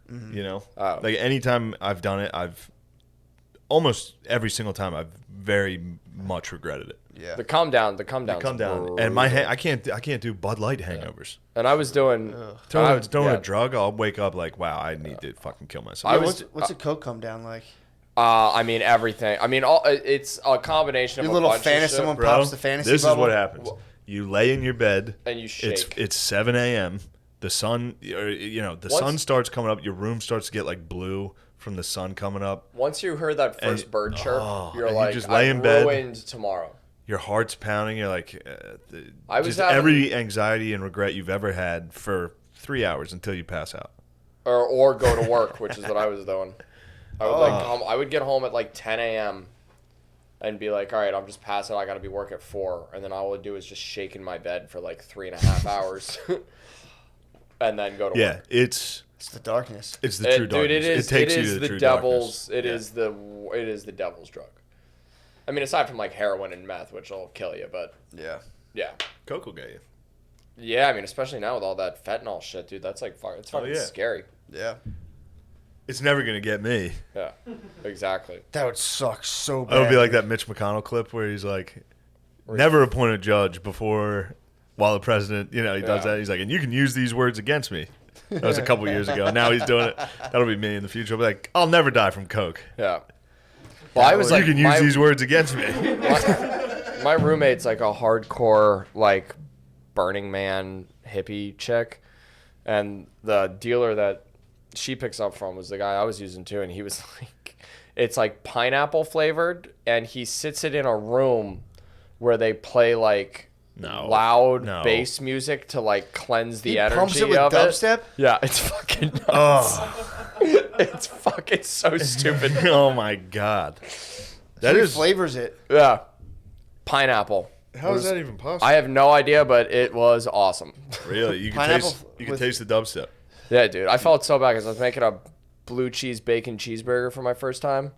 You know, Oh. like anytime I've done it, I've almost every single time I've very much regretted it. Yeah. The come down. Come down, and I can't do Bud Light hangovers. And I was doing. Throwing yeah. a drug, I'll wake up like, wow, I need to fucking kill myself. I Yeah, was- what's a coke come down like? I mean everything. I mean it's a combination of Your a little bunch fantasy. of shit. Someone Bro, pops the fantasy this bubble. is what happens. You lay in your bed And you shake. It's 7 a.m. The sun, the sun starts coming up. Your room starts to get like blue from the sun coming up. Once you heard that first And- bird chirp, you're and you like, just lay I'm in bed. ruined tomorrow. Your heart's pounding. You're like, I was just having- every anxiety and regret you've ever had for 3 hours until you pass out. Or go to work, which is what I was doing. I would I would get home at like 10 a.m. and be like, all right, I'm just passing. I got to be work at 4, and then all I would do is just shake in my bed for like 3.5 hours, and then go to Yeah, work. It's the darkness. it's the true darkness. Dude, it takes is you to the the true devil's. darkness. It is the devil's drug. I mean, aside from like heroin and meth, which will kill you, but Yeah. yeah. Coke will get you. Yeah, I mean, especially now with all that fentanyl shit, dude. That's like it's fucking yeah. scary. Yeah. It's never gonna get me. Yeah, exactly. That would suck so bad. It would be like that Mitch McConnell clip where he's like, never appoint a judge before, while the president, he does Yeah. that. He's like, and you can use these words against me. That was a couple years ago. Now he's doing it. That'll be me in the future. I'll be like, I'll never die from coke. Yeah. Well, I was You like, can use these words against me. my roommate's like a hardcore like Burning Man hippie chick, and the dealer that she picks up from was the guy I was using too, and he was like, it's like pineapple flavored, and he sits it in a room where they play like loud No. bass music to like cleanse the He energy pumps it with of dubstep? it. Yeah, it's fucking nuts. Oh, It's fucking so stupid. oh my god, that He is. flavors it. Yeah, pineapple. How is that even possible? I have no idea, but it was awesome. Really, you can Pineapple taste. You can with- taste the dubstep. Yeah, dude. I felt so bad because I was making a blue cheese bacon cheeseburger for my first time.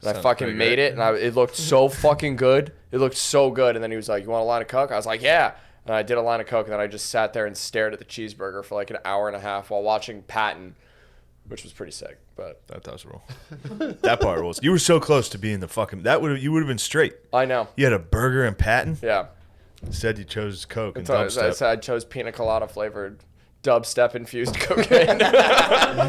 And I Sounds fucking pretty made great. it, and it looked so fucking good. It looked so good. And then he was like, you want a line of Coke? I was like, yeah. And I did a line of Coke, and then I just sat there and stared at the cheeseburger for like an hour and a half while watching Patton, which was pretty sick. But That does roll. That part rolls. You were so close to being the fucking. You would have been straight. I know. You had a burger and Patton. Yeah. Instead, you chose Coke and So I dubstep. said I chose pina colada flavored dubstep infused cocaine.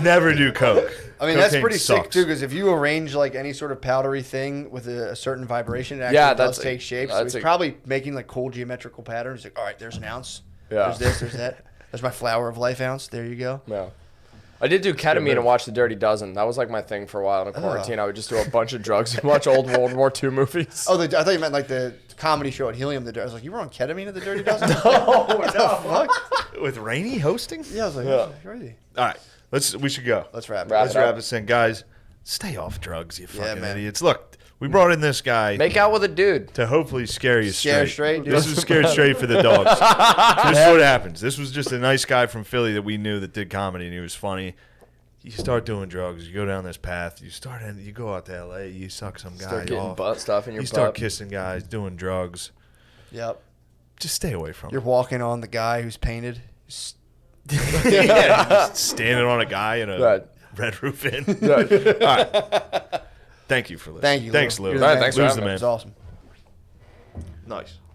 Never do Coke. I mean, that's Cocaine pretty sick sucks. too, because if you arrange like any sort of powdery thing with a certain vibration, it actually Yeah, does that's take shape. So that's he's probably making like cool geometrical patterns. Like, all right, there's an ounce. Yeah. There's this. There's that. There's my flower of life ounce. There you go. Yeah. I did do ketamine and watch The Dirty Dozen. That was like my thing for a while in quarantine. I would just do a bunch of drugs and watch old World War II movies. Oh, I thought you meant like the comedy show at Helium. I was like, you were on ketamine at the Dirty Dozen? What the fuck? With Rainey hosting? Yeah, I was like, Yeah. that's crazy. All right, we should go. Let's wrap it. Wrap Let's it up. wrap this in, guys. Stay off drugs, you fucking man. idiots. Look, we brought in this guy Make out with a dude. to hopefully scare you Scare straight. straight, dude. This is scared straight for the dogs. This is what happens. This was just a nice guy from Philly that we knew that did comedy, and he was funny. You start doing drugs, you go down this path, you go out to LA, you suck some guy Start getting off, butt stuff in your you start butt. kissing guys, doing drugs. Yep. Just stay away from You're it. walking on the guy who's painted. Yeah, just standing on a guy in a Right. Red Roof Inn. Right. All right. Thank you for listening. Thank you. Thanks, Lou. Lou. You're the All right, man. thanks for Lou's having the me. man. It was awesome. Nice.